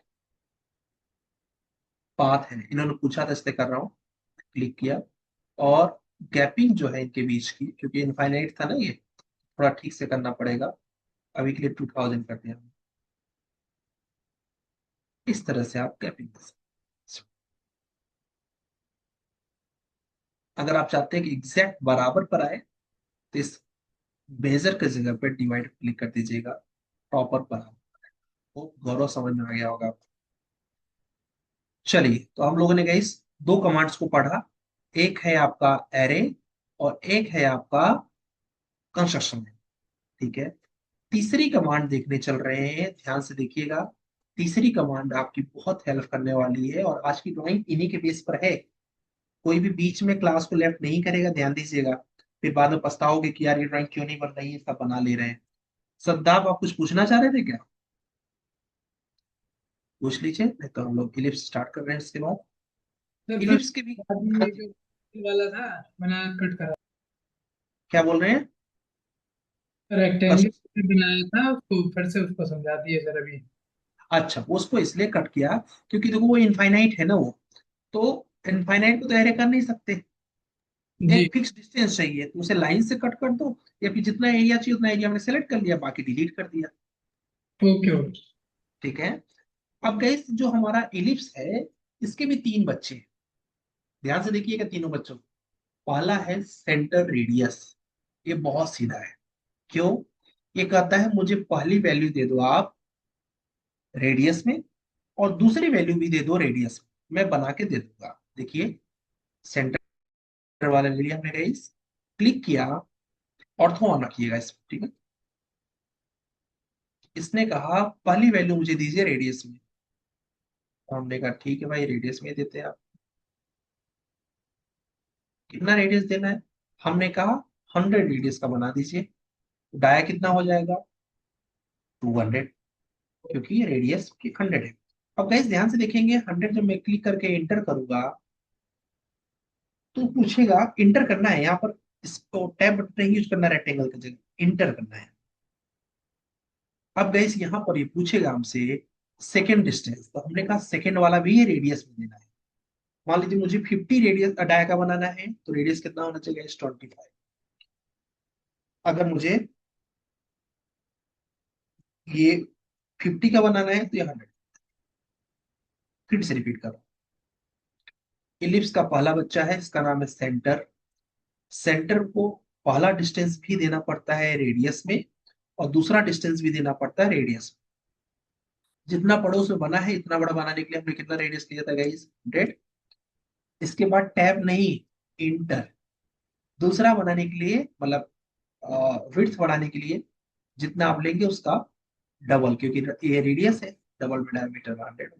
S1: path है, इन्होंने पूछा था इसलिए कर रहा हूँ। क्लिक किया, और गैपिंग जो है इनके बीच की, क्योंकि इनफाइनाइट था ना ये, थोड़ा ठीक से करना पड़ेगा। अभी के लिए 2000 कर दिया। इस तरह से आप गैपिंग कर सकते हैं। अगर आप चाहते हैं कि एग्जैक्ट बराबर पर आए तो इस बेजर के जगह पे डिवाइड क्लिक कर दीजिएगा, प्रॉपर बराबर। वो गौरव समझ में आ गया होगा आपको। चलिए, तो हम लोगों ने गाइस दो कमांड्स को पढ़ा। एक है आपका एरे और एक है आपका कंस्ट्रक्शन। ठीक है, तीसरी कमांड देखने चल रहे हैं, ध्यान से देखिएगा। तीसरी कमांड आपकी बहुत हेल्प करने वाली है, और आज की ड्राइंग इन्हीं के बेस पर है। कोई भी बीच में क्लास को लेफ्ट नहीं करेगा, ध्यान दीजिएगा। फिर बाद में पछताओगे कि यार ये ड्राइंग क्यों नहीं बन रही है, सब बना ले रहे हैं। सद्दाब, आप कुछ पूछना चाह रहे थे क्या? पूछ लीजिए, नहीं तो हम लोग इलिप्स स्टार्ट कर रहे हैं इसके बाद।
S3: सर सर,
S1: इलिप्स के भी।
S3: अभी
S1: हाँ
S3: ये
S1: जी।
S3: जो वाला था, मैंने कट करा।
S1: क्या बोल रहे हैं? कस
S3: रेक्टेंगल बनाया था उसको, फिर से उसको समझा दिए सर अभी।
S1: अच्छा, उसको इसलिए कट किया क्योंकि देखो वो इनफाइनाइट है ना वो, तो इनफाइनाइट को तो एरे कर नहीं सकते।
S3: जी।
S1: एक फिक्स डिस्टेंस चाहिए, तो उसे लाइन से कट कर दो, या फिर जितना एरिया चाहिए उतना एरिया हमने सेलेक्ट कर लिया, बाकी डिलीट कर दिया।
S3: Okay okay.
S1: ठीक है। अब गाइस जो हमारा इलिप्स है, इसके भी तीन बच्चे हैं। ध्यान से देखिएगा तीनों बच्चों को। पहला है सेंटर रेडियस। ये बहुत सीधा है। क्यों? ये कहता है मुझे पहली वैल्यू दे दो आप रेडियस में, और दूसरी वैल्यू भी दे दो रेडियस में, मैं बना के दे दूंगा। देखिए, सेंटर वाला ले लिया हमने गाइस, क्लिक किया, ऑर्थो ऑन रखिएगा इस, ठीक है। इसने कहा पहली वैल्यू मुझे दीजिए रेडियस में, और हमने कहा ठीक है भाई, रेडियस में देते हैं आप। कितना रेडियस देना है? हमने कहा 100 रेडियस का बना दीजिए। डाया कितना हो जाएगा? 200, क्योंकि ये रेडियस की 100 है। अब गाइस ध्यान से देखेंगे, 100 जब मैं क्लिक करके इंटर करूंगा, तो पूछेगा इंटर करना है यहाँ पर। इसको टैब बटन नहीं यूज करना, रेक्टेंगल की जगह इंटर करना है। अब गाइस यहाँ पर ये पूछेगा हमसे सेकेंड डिस्टेंस, तो हमने कहा सेकेंड वाला भी ये रेडियस में देना है। मान लीजिए मुझे 50 रेडियस डाया का बनाना है, तो रेडियस कितना होना चाहिए? 25। अगर मुझे ये 50 का बनाना है तो ये 100। फिर से रिपीट करो। इलिप्स का पहला बच्चा है, इसका नाम है सेंटर। सेंटर को पहला डिस्टेंस भी देना पड़ता है रेडियस में, और दूसरा डिस्टेंस भी देना पड़ता है रेडियस में। जितना पड़ोस में बना है, इतना बड़ा बनाने के लिए हमने कितना रेडियस लिया था गाइस? 100। इसके बाद टैब नहीं, इंटर। दूसरा बनाने के लिए, मतलब विड्थ बढ़ाने के लिए जितना आप लेंगे उसका डबल, क्योंकि ये रेडियस है, डबल में डायमीटर 100।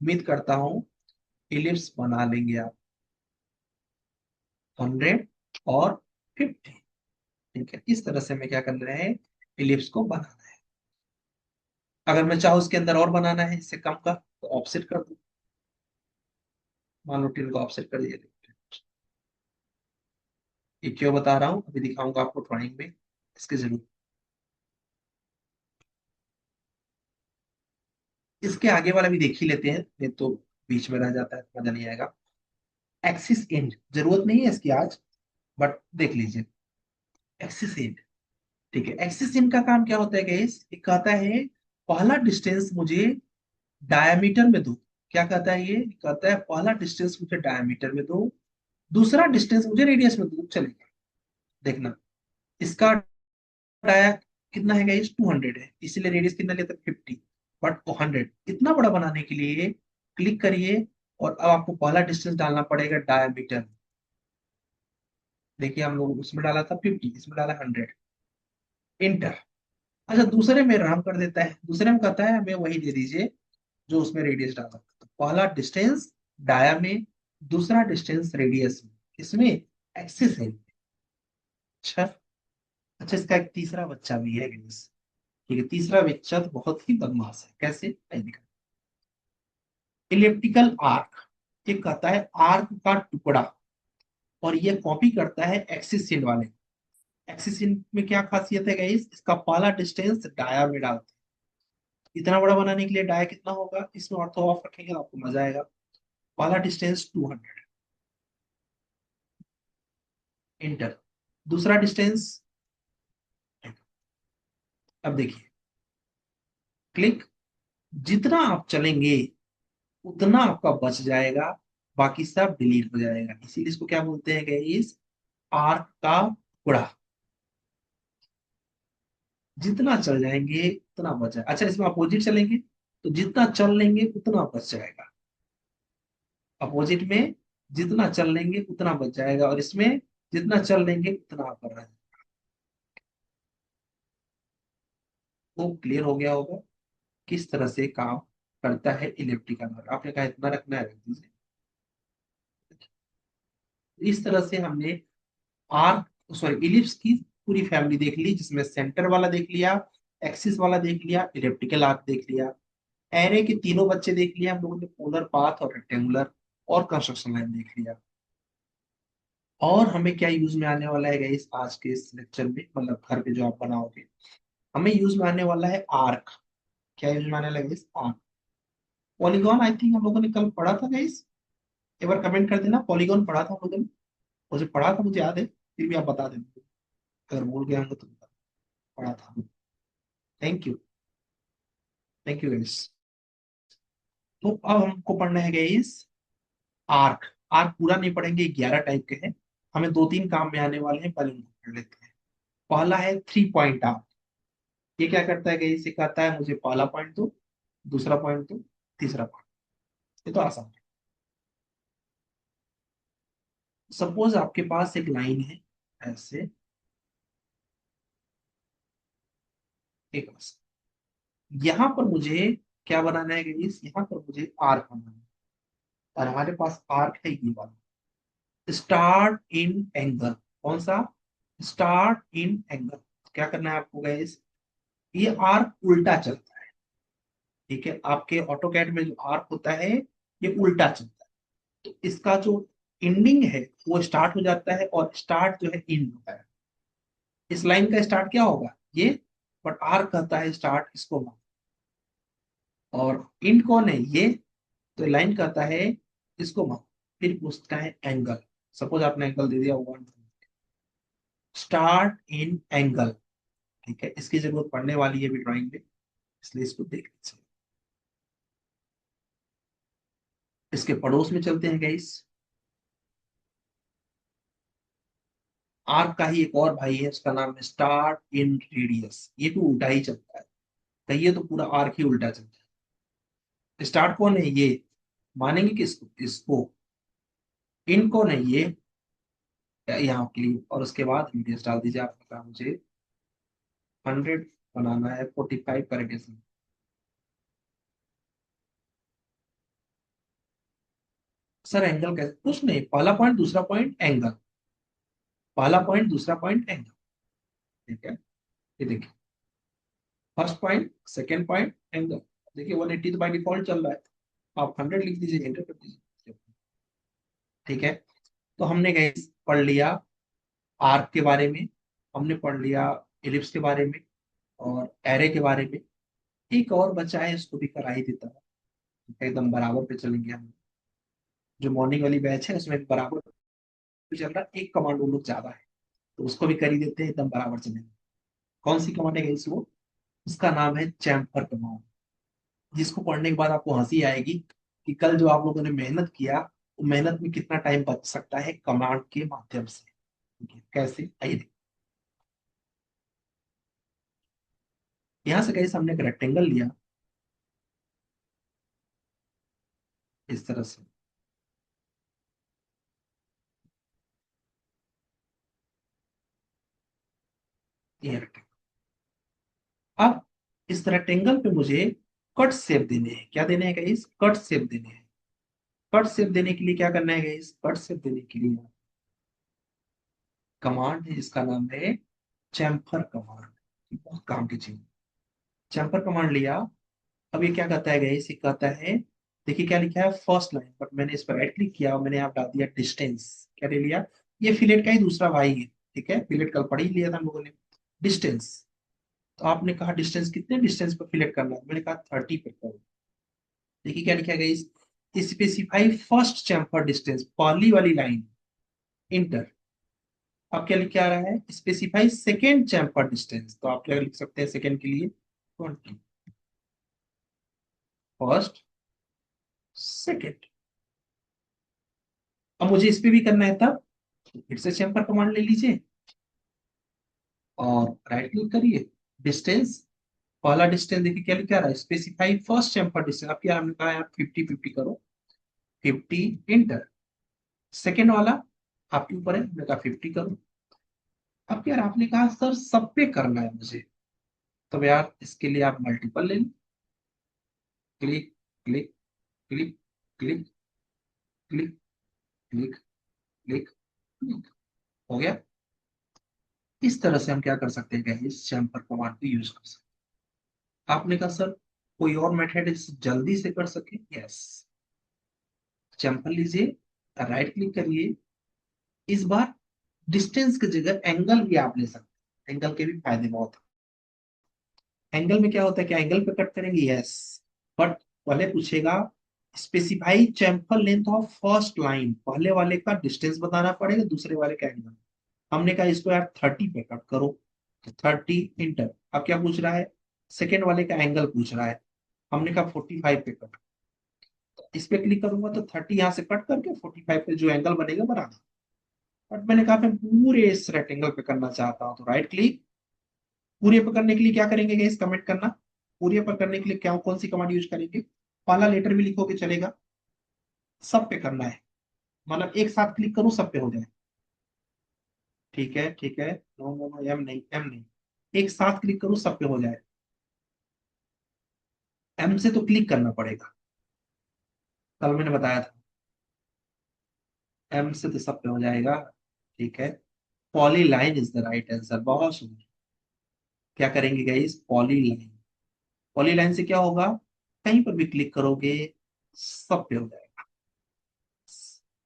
S1: उम्मीद करता हूँ इलिप्स बना लेंगे आप, 100 और 50। ठीक है, इस तरह से मैं क्या कर रहे हैं, इलिप्स को बनाना है। अगर मैं चाहूँ उसके अंदर और बनाना है इससे कम का, तो ऑफसेट कर दूं। मान लो 10 को ऑफसेट कर दिया। ये क्यों बता रहा हूँ, अभी दिखाऊंगा आपको ड्राइंग में इसकी जरूरत। इसके आगे वाला भी देख ही लेते हैं, नहीं तो बीच में रह जाता है, मजा नहीं आएगा। एक्सिस एंड जरूरत नहीं है इसकी आज, बट देख लीजिए। एक्सिस एंड, ठीक है। एक्सिस एंड का काम क्या होता है गाइस? ये कहता है पहला डिस्टेंस मुझे डायमीटर में दो। क्या कहता है ये? कहता है पहला डिस्टेंस मुझे डायमीटर में दो, दूसरा डिस्टेंस मुझे रेडियस में दो। चलेगा, देखना। इसका डाया कितना है गाइस? 200 है, इसीलिए रेडियस कितना लेता है? 50। बट 100 इतना बड़ा बनाने के लिए क्लिक करिए, और अब आपको पहला डिस्टेंस डालना पड़ेगा डायमीटर। देखिए, हम लोग उसमें डाला था 50, इसमें डाला 100। इंटर। अच्छा, दूसरे में राम कर देता है, दूसरे में कहता है हमें वही दे दीजिए जो उसमें रेडियस डाला। तो पहला डिस्टेंस डाया में, दूसरा डिस्टेंस रेडियस में, इसमें एक्सिस है। अच्छा। अच्छा, इसका एक तीसरा बच्चा भी है गाइस। ठीक है, तीसरा बच्चा तो बहुत ही बदमाश है। कैसे? आइए दिखा। इलेप्टिकल आर्क, ये कहता है आर्क का टुकड़ा, और ये कॉपी करता है एक्सिस सीन वाले। एक्सिस सीन में क्या खासियत है गाइस? इसका पहला डिस्टेंस डाया में डालते हैं। इतना बड़ा बनाने के लिए डाया कितना होगा? इसमें ऑर्थो ऑफ रखेंगे तो आपको मजा आएगा। पहला डिस्टेंस 200, इंटर। दूसरा डिस्टेंस, अब देखिए, क्लिक। जितना आप चलेंगे उतना आपका बच जाएगा, बाकी सब डिलीट हो जाएगा। इसीलिए इसको क्या बोलते हैं गाइस? आर्क का टुकड़ा। जितना चल जाएंगे उतना बच जाएगा। अच्छा, इसमें अपोजिट चलेंगे तो जितना चल लेंगे उतना बच जाएगा। अपोजिट में जितना चल लेंगे उतना बच जाएगा, और इसमें जितना चल लेंगे उतना आप कर रहे हैं। वो क्लियर हो गया होगा। किस तरह से काम करता है इलेक्ट्रिकल वायर। आपने कहा इतना रखना है, रख दीजिए। इस तरह से हमने आर्क सॉरी इलिप्स की पूरी फैमिली देख ली, जिसमें सेंटर वाला देख लिया, एक्सिस वाला देख लिया, इलेप्टिकल आर्क देख लिया, एरे के तीनों बच्चे देख लिया हम लोगों ने, पोलर पाथ और रेक्टेंगुलर और कंस्ट्रक्शन लाइन देख लिया। और हमें क्या यूज में आने वाला है इस आज के इस लेक्चर में, मतलब घर पे जो आप बनाओगे, हमें यूज में आने वाला है आर्क। क्या यूज में आने वाला है इस आर्क? पॉलीगॉन आई थिंक हम लोगों ने कल पढ़ा था गाइस। एक बार कमेंट कर देना, पॉलीगॉन पढ़ा था हम लोगों ने। मुझे पढ़ा था, मुझे याद है, फिर भी आप बता देना अगर भूल गया होंगे तो। पढ़ा था। Thank you. Thank you guys. तो अब हमको पढ़ना है गाइस आर्क। आर्क पूरा नहीं पढ़ेंगे, 11 टाइप के हैं, हमें दो तीन काम में आने वाले हैं, पहले उनको पढ़ लेते हैं। पहला है 3 पॉइंट आर्क। ये क्या करता है गाइस? ये कहता है मुझे पहला पॉइंट दो, दूसरा पॉइंट दो, तीसरा पॉइंट। ये तो आसान है। सपोज आपके पास एक लाइन है ऐसे, एक बस, यहाँ पर मुझे क्या बनाना है गाइस? यहाँ पर मुझे आर्क बनाना है, और हमारे पास आर्क है ये वाला। Start in angle. कौन सा? Start in angle. क्या करना है आपको गाइस? ये आर्क उल्टा चलता है, ठीक है? आपके ऑटोकैड में जो आर्क होता है ये उल्टा चलता है। तो इसका जो एंडिंग है वो स्टार्ट हो जाता है, और स्टार्ट जो है एंड होता है। इस लाइन का स्टार्ट क्या होगा? ये। बट आर्क कहता है स्टार्ट इसको वहां, और एंड कौन है? ये। तो लाइन कहता है इसको वहां। फिर पूछता है एंगल। सपोज आपने एंगल दे दिया 1, स्टार्ट इन एंगल, ठीक है? इसकी जरूरत पड़ने वाली है भी ड्राइंग में, इसलिए इसको देख लीजिए। इसके पड़ोस में चलते हैं गाइस। आर्क का ही एक और भाई है, उसका नाम है स्टार्ट इन रेडियस। ये तो उल्टा ही चलता है, कहिए तो पूरा आर्क ही उल्टा चलता है। स्टार्ट कौन है? ये। मानेंगे किसको? इसको। इन कौन है? ये। यहाँ के लिए, और उसके बाद रेडियस डाल दीजिए। आपने कहा मुझे 100 बनाना है, 45 का रेडियस। सर एंगल कैसे? कुछ नहीं, पहला पॉइंट दूसरा पॉइंट एंगल, पहला पॉइंट दूसरा पॉइंट एंगल, ठीक है? ये देखिए, first point second point angle. देखिए 180 तो बाई डिफॉल्ट चल रहा है, आप 100 लिख दीजिए, एंटर कर दीजिए, ठीक है? तो हमने गाइस पढ़ लिया आर्क के बारे में, हमने पढ़ लिया इलिप्स के बारे में, और एरे के बारे में। एक और बचा है, इसको भी करा ही देता है, एकदम बराबर पे चलेंगे हम। जो मॉर्निंग वाली बैच है उसमें बराबर पे चल रहा है, एक कमांड वो लोग ज्यादा है, तो उसको भी कर ही देते हैं, एकदम बराबर चलेंगे। कौन सी कमांड है गाइस वो? उसका नाम है चैम्फर कमांड, जिसको पढ़ने के बाद आपको हंसी आएगी कि कल जो आप लोगों ने मेहनत किया, वो मेहनत में कितना टाइम बच सकता है कमांड के माध्यम से। ठीक है? कैसे? आइए देखिए। यहाँ से गाइस हमने एक रेक्टेंगल लिया इस तरह से, ये रेक्टेंगल। अब इस रेक्टेंगल पे मुझे कट शेप देने हैं। क्या देने हैं गाइस? कट शेप देने हैं। कट शेप देने के लिए क्या करना है गाइस? कट शेप देने के लिए कमांड है, इसका नाम है चैम्फर कमांड। बहुत काम की चीज। चैम्फर कमांड लिया। अब ये क्या कहता है गाइस? ये कहता है, देखिए क्या लिखा है फर्स्ट लाइन, बट मैंने इस पर राइट क्लिक किया और मैंने यहाँ डाल दिया डिस्टेंस। क्या ले लिया? ये फिलेट का ही दूसरा भाई है, ठीक है? फिलेट कल पढ़ ही लिया था हम लोगों ने। डिस्टेंस। तो आपने कहा डिस्टेंस, कितने डिस्टेंस पर फिलेट करना है? मैंने कहा 30 पे करो। देखिए क्या लिखा है guys? Specify first chamfer distance, पहली वाली लाइन, इंटर। अब क्या लिख के आ रहा है? Specify second chamfer distance. तो आप क्या लिख सकते हैं सेकेंड के लिए? 20। First, second. अब मुझे इस पे भी करना है, तब फिर से चैम्फर कमांड ले लीजिए और राइट क्लिक करिए, डिस्टेंस। पहला डिस्टेंस देखिए क्या लिखा रहा है? Specify first chamfer distance. अब क्या हमने कहा है? आप 50-50 करो, 50, इंटर। सेकेंड वाला आपके ऊपर है, हमने कहा 50 करो। अब यार आपने कहा सर सब पे करना है मुझे, तब यार इसके लिए आप मल्टीपल ले लो। Click click click click click click click click. हो गया। इस तरह से हम क्या कर सकते हैं गाइस, चैम्पर कमांड को यूज कर सकते हैं। आपने कहा सर कोई और मेथड है जिससे जल्दी से कर सके? यस। चैम्पर लीजिए, राइट क्लिक करिए। इस बार डिस्टेंस की जगह एंगल भी आप ले सकते हैं। एंगल के भी फायदे बहुत हैं। एंगल में क्या होता है, क्या एंगल पे कट करेंगे? यस। बट पहले पूछेगा specify chamfer length of first line, पहले वाले का डिस्टेंस बताना पड़ेगा, दूसरे वाले का एंगल। हमने कहा इसको यार 30 पे कट करो, तो 30 इंटर। अब क्या पूछ रहा है, सेकेंड वाले का एंगल पूछ रहा है। हमने कहा 45 पे कट। इस पे क्लिक करूंगा तो 30 यहाँ से कट करके 45 पे जो एंगल बनेगा बना दें। बट मैंने कहा मैं पूरे इस रेक्टेंगल पे करना चाहता हूँ, तो राइट क्लिक। पूरे पे करने के लिए क्या करेंगे गाइस, कमेंट करना। पूरे पर करने के लिए क्या कौन सी कमांड यूज करेंगे? पहला लेटर भी लिखोगे चलेगा, सब पे करना है। मतलब एक साथ क्लिक करूं सब पे हो जाए। ठीक है ठीक है, नो नो नो, एम नहीं एम नहीं, एक साथ क्लिक करूं सब पे हो जाए। एम से तो क्लिक करना पड़ेगा, कल मैंने बताया था। एम से तो सब पे हो जाएगा। ठीक है, poly line is the right answer. बहुत सुंदर। क्या करेंगे guys, poly line. Poly line से क्या होगा, कहीं पर भी क्लिक करोगे सब पे हो जाएगा।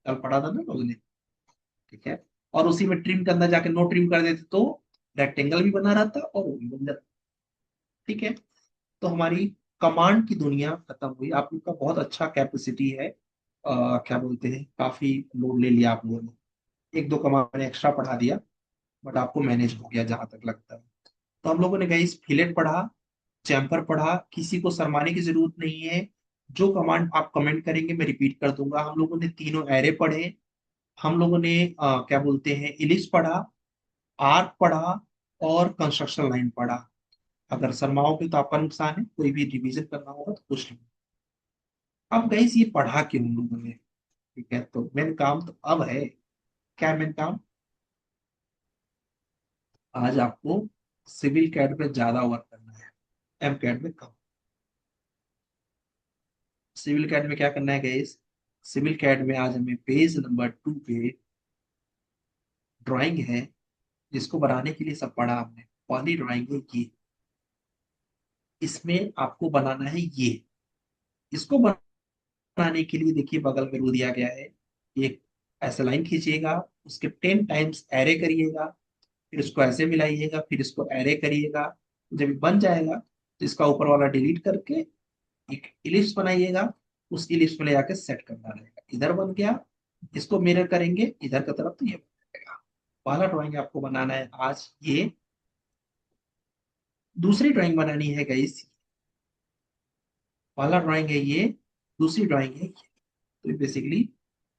S1: कल पढ़ा था ना लोगों ने। ठीक है, और उसी में ट्रिम के अंदर जाके नो ट्रिम कर देते तो रेक्टेंगल भी बना रहता और वो भी बन जाता। ठीक है, तो हमारी कमांड की दुनिया खत्म हुई। आप लोग का बहुत अच्छा कैपेसिटी है। क्या बोलते हैं, काफी लोड ले लिया आप लोगों ने। एक दो कमांड मैंने एक्स्ट्रा पढ़ा दिया, बट आपको मैनेज हो गया जहां तक लगता है। तो हम लोगों ने गाइस फिलेट पढ़ा, चैम्पर पढ़ा। किसी को शर्माने की जरूरत नहीं है। जो कमांड आप कमेंट करेंगे मैं रिपीट कर दूंगा। हम लोगों ने तीनों एरे पढ़े। हम लोगों ने क्या बोलते हैं, इलिप्स पढ़ा, आर्क पढ़ा, और कंस्ट्रक्शन लाइन पढ़ा। अगर शर्माओगे तो आपका नुकसान है, कोई भी रिवीजन करना होगा तो पूछ लो। अब गाइस ये पढ़ा क्यों हम लोगों ने? ठीक है, तो मेन काम तो अब है। क्या मेन काम? आज आपको सिविल कैड पे ज्यादा वर्क करना है, एम कैड में कम। सिविल कैड में क्या करना है गाइस, सिविल कैड में आज हमें पेज नंबर 2 पे ड्राइंग है, जिसको बनाने के लिए सब पढ़ा हमने। पहली ड्राइंग है ये। इसमें आपको बनाना है ये। इसको बनाने के लिए देखिए बगल में रू दिया गया है। एक ऐसा लाइन खींचिएगा, उसके 10 टाइम्स एरे करिएगा, फिर इसको ऐसे मिलाइएगा, फिर इसको एरे करिएगा। जब ये बन जाएगा तो इसका ऊपर वाला डिलीट करके एक इलिप्स बनाइएगा। उस इलिप्स में ले जाके सेट करना रहेगा। इधर बन गया, इसको मिरर करेंगे इधर की तरफ तो ये बन जाएगा। पहला ड्राइंग आपको बनाना है आज ये। दूसरी ड्राइंग बनानी है गाइस, पहला ड्राइंग है ये, दूसरी ड्राइंग है ये। तो बेसिकली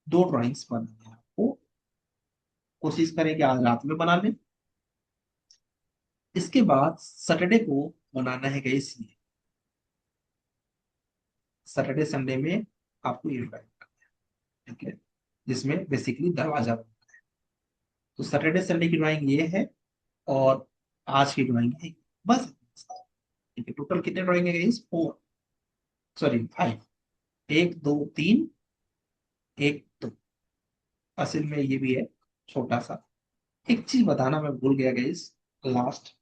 S1: दो ड्राइंग्स बनानी है आपको। कोशिश करें कि आज रात में बना लें। इसके बाद सैटरडे को बनाना है गाइस ये। सैटरडे संडे में आपको ये ड्राइंग करना है। ठीक है, जिसमें बेसिकली दरवाजा बनता है। तो सैटरडे संडे की ड्राइंग ये है, और आज की ड्राइंग है बस। ठीक है, टोटल कितने ड्राइंग है गाइस, 4, सॉरी 5। एक दो तीन, एक दो। असल में ये भी है छोटा सा। एक चीज बताना मैं भूल गया गाइस, लास्ट।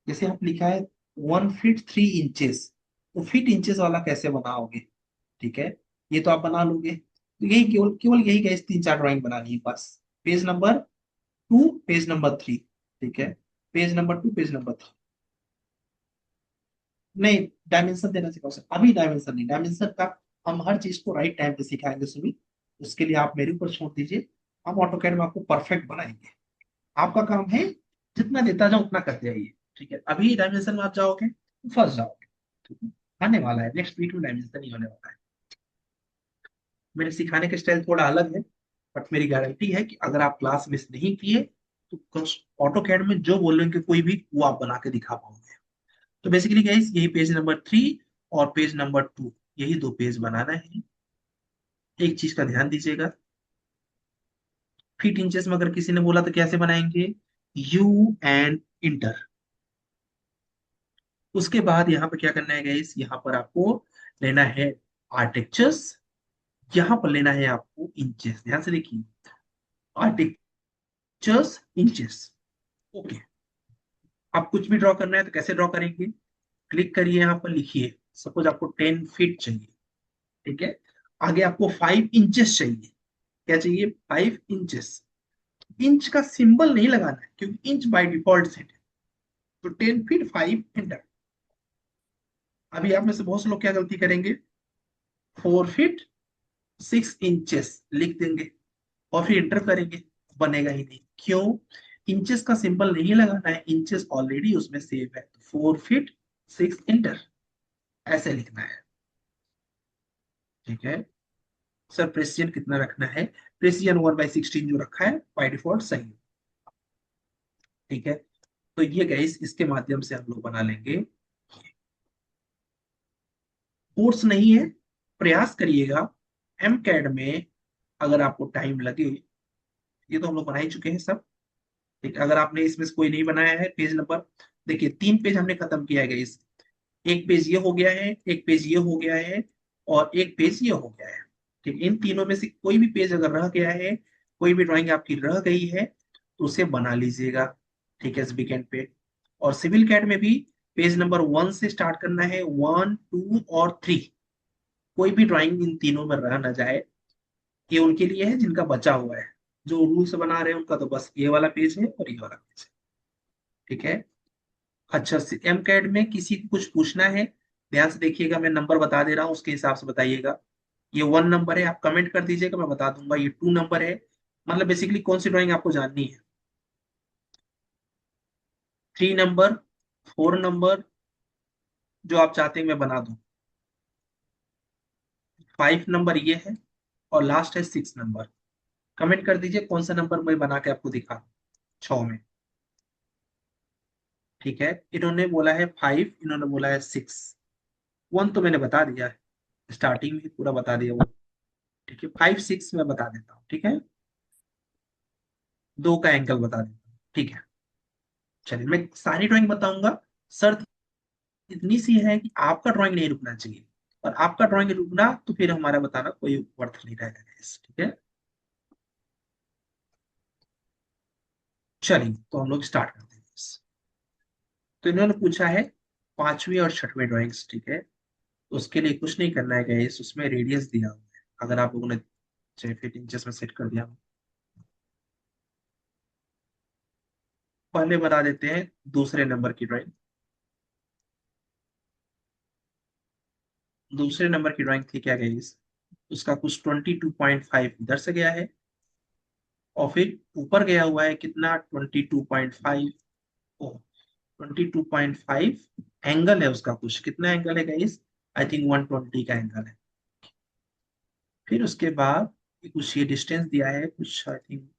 S1: जैसे आप लिखा है 1 फीट 3 इंचेस, तो फीट इंचेस वाला कैसे बनाओगे? ठीक है, ये तो आप बना लोगे। तो यही केवल केवल यही गाइस 3 4 ड्राइंग बनानी है बस। Page number 2, page number 3। ठीक है, पेज नंबर 2, पेज नंबर 3। नहीं, डायमेंशन देना सिखाओ सर, अभी डायमेंशन नहीं। डायमेंशन का हम हर चीज को राइट टाइम पे सिखाएंगे सुबह। उसके लिए आप मेरे ऊपर छोड़ दीजिए। हम ऑटोकैड में आपको परफेक्ट बनाएंगे। आपका काम है जितना देता जाओ उतना करते जाइए। ठीक है, अभी डायमेंशन में आप जाओगे तो फंस जाओगे। ठीक है, आने वाला है नेक्स्ट वीक में डायमेंशन ही होने वाला है। मेरे सिखाने का स्टाइल थोड़ा अलग है, बट मेरी गारंटी है कि अगर आप क्लास मिस नहीं किए तो ऑटो कैड में जो बोलेंगे कोई भी वो आप बना के दिखा पाओगे। तो बेसिकली गाइस यही पेज नंबर 3 और पेज नंबर 2, यही दो पेज बनाना है। एक चीज का ध्यान दीजिएगा, फीट इंचेस में अगर किसी ने बोला तो कैसे बनाएंगे, यू एंड इंटर। उसके बाद यहाँ पे क्या करना है गाइस, यहाँ पर आपको लेना है आर्टेक्चर्स, यहां पर लेना है आपको इंचेस। ध्यान से देखिए, आर्टेक्चर्स इंचेस। ओके, आप कुछ भी ड्रॉ करना है तो कैसे ड्रॉ करेंगे? क्लिक करिए, यहाँ पर लिखिए सपोज आपको 10 फीट चाहिए, ठीक है। आगे आपको 5 इंचेस चाहिए। क्या चाहिए? 5 इंचेस। इंच का सिंबल नहीं लगाना है क्योंकि इंच बाय डिफॉल्ट सेट है। तो 10 फीट 5 एंटर। अभी आप में से बहुत से लोग क्या गलती करेंगे, 4 फीट 6 इंचेस लिख देंगे और फिर एंटर करेंगे, बनेगा ही नहीं। क्यों? इंचेस का सिंबल नहीं लगाना है, इंचेस ऑलरेडी उसमें सेव है। 4 फीट 6 एंटर, ऐसे लिखना है, ठीक है। सर प्रेसिजन कितना रखना है? प्रेसिजन 1/16 जो रखा है बाय डिफॉल्ट सही है, ठीक है। तो ये गाइस इसके माध्यम से हम लोग बना लेंगे। कोर्स नहीं है, प्रयास करिएगा। एम कैड में अगर आपको टाइम लगे, ये तो हम लोग बना ही चुके हैं सब, ठीक। अगर आपने इसमें से कोई नहीं बनाया है पेज नंबर, देखिए 3 पेज हमने खत्म किया है गाइस। एक पेज ये हो गया है, एक पेज ये हो गया है, और एक पेज ये हो गया है, ठीक। इन तीनों में से कोई भी पेज अगर रह गया है, कोई भी ड्राइंग आपकी रह गई है, तो उसे बना लीजिएगा, ठीक है, इस वीकेंड पे। और सिविल कैड में भी पेज नंबर 1 से स्टार्ट करना है, 1 2 और 3। कोई भी ड्राइंग इन तीनों में रह ना जाए, ये उनके लिए है जिनका बचा हुआ है। जो रूल से बना रहे हैं उनका तो बस ये वाला पेज है और ये वाला पेज है, ठीक है। अच्छा, एम कैड में किसी को कुछ पूछना है, ध्यान से देखिएगा, मैं नंबर बता दे रहा हूँ उसके हिसाब से बताइएगा। ये 1 नंबर है, आप कमेंट कर दीजिएगा, मैं बता दूंगा। ये 2 नंबर है, मतलब बेसिकली कौन सी ड्राइंग आपको जाननी है। 3 नंबर, 4 नंबर, जो आप चाहते हैं मैं बना दूं। 5 नंबर ये है, और लास्ट है 6 नंबर। कमेंट कर दीजिए कौन सा नंबर मैं बना के आपको दिखा 6 में, ठीक है। इन्होंने बोला है 5, इन्होंने बोला है 6। 1 तो मैंने बता दिया है, स्टार्टिंग में पूरा बता दिया वो, ठीक है। 5 6 में बता देता हूँ, ठीक है। 2 का एंगल बता देता हूँ, ठीक है। चलिए मैं सारी ड्राइंग बताऊंगा। शर्त इतनी सी है कि आपका ड्राइंग नहीं रुकना चाहिए, और आपका ड्राइंग रुकना तो फिर हमारा बताना कोई वर्थ नहीं रहेगा guys, ठीक है। चलिए तो हम लोग स्टार्ट करते हैं। तो इन्होंने पूछा है 5वीं और 6वीं ड्राइंग्स, ठीक है। तो उसके लिए कुछ नहीं करना है गाइस, उसमें रेडियस दिया हुआ है, अगर आप लोगों ने 6 फीट इंचेस में सेट कर दिया हो। पहले बता देते हैं दूसरे नंबर की ड्राइंग। दूसरे नंबर की ड्राइंग थी क्या गाइस, उसका कुछ 22.5 इधर से गया है, और फिर ऊपर गया हुआ है कितना, 22.5। ओ, 22.5 एंगल है उसका, कुछ कितना एंगल है गाइस, आई थिंक 120 का एंगल है। फिर उसके बाद कुछ ये डिस्टेंस दिया है, कुछ आई थिंक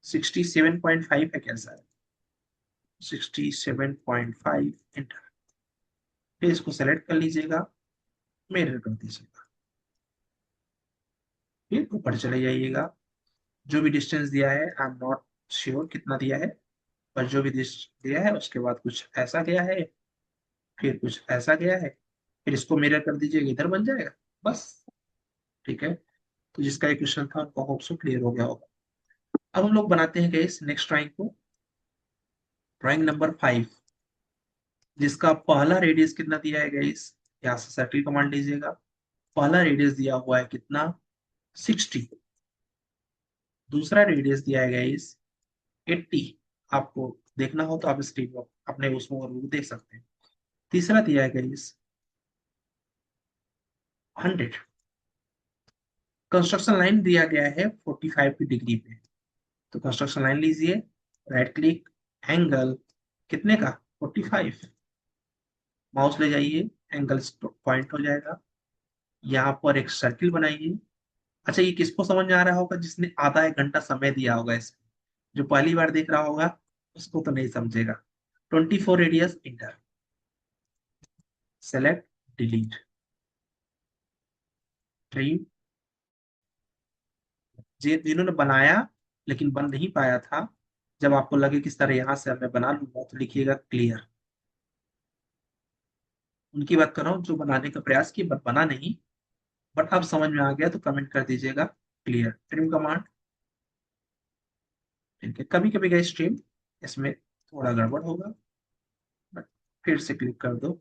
S1: 67.5 है, कैसा है, 67.5 एंटर। फिर इसको सेलेक्ट कर लीजिएगा, मिरर कर दीजिएगा, फिर ऊपर चले जाइएगा। जो भी डिस्टेंस दिया है, आई एम नॉट श्योर कितना दिया है, पर जो भी दिया है उसके बाद कुछ ऐसा गया है, फिर कुछ ऐसा गया है, फिर इसको मिरर कर दीजिएगा, इधर बन जाएगा बस, ठीक है। तो जिसका एक क्वेश्चन था उनको होप सो क्लियर हो गया होगा। अब हम लोग बनाते हैं गाइस नेक्स्ट ड्राइंग को, ड्राइंग नंबर 5, जिसका पहला रेडियस कितना दिया है गाइस, यहाँ से सर्किल कमांड लीजिएगा। पहला रेडियस दिया हुआ है कितना, 60। दूसरा रेडियस दिया है गाइस 80। आपको देखना हो तो आप स्क्रीन पर अपने उसमें और देख सकते हैं। तीसरा दिया है गाइस 100। कंस्ट्रक्शन लाइन दिया गया है 45 की डिग्री पे, तो कंस्ट्रक्शन लाइन लीजिए, राइट क्लिक, एंगल कितने का, 45। माउस ले जाइए, एंगल पॉइंट हो जाएगा। यहाँ पर एक सर्किल बनाइए। अच्छा, ये किसको समझ में आ रहा होगा, जिसने आधा 1 घंटा समय दिया होगा इसमें। जो पहली बार देख रहा होगा उसको तो नहीं समझेगा। 24 radius inter, select, delete, trim. जिन्होंने बनाया लेकिन बन नहीं पाया था, जब आपको लगे किस तरह यहां से मैं बना लूंगा, तो लिखिएगा क्लियर। उनकी बात कर रहा हूँ जो बनाने का प्रयास किया बट बना नहीं। बट अब समझ में आ गया तो कमेंट कर दीजिएगा क्लियर। ट्रिम कमांड, ठीक है। कभी कभी गई स्ट्रीम इसमें थोड़ा गड़बड़ होगा, बट फिर से क्लिक कर दो।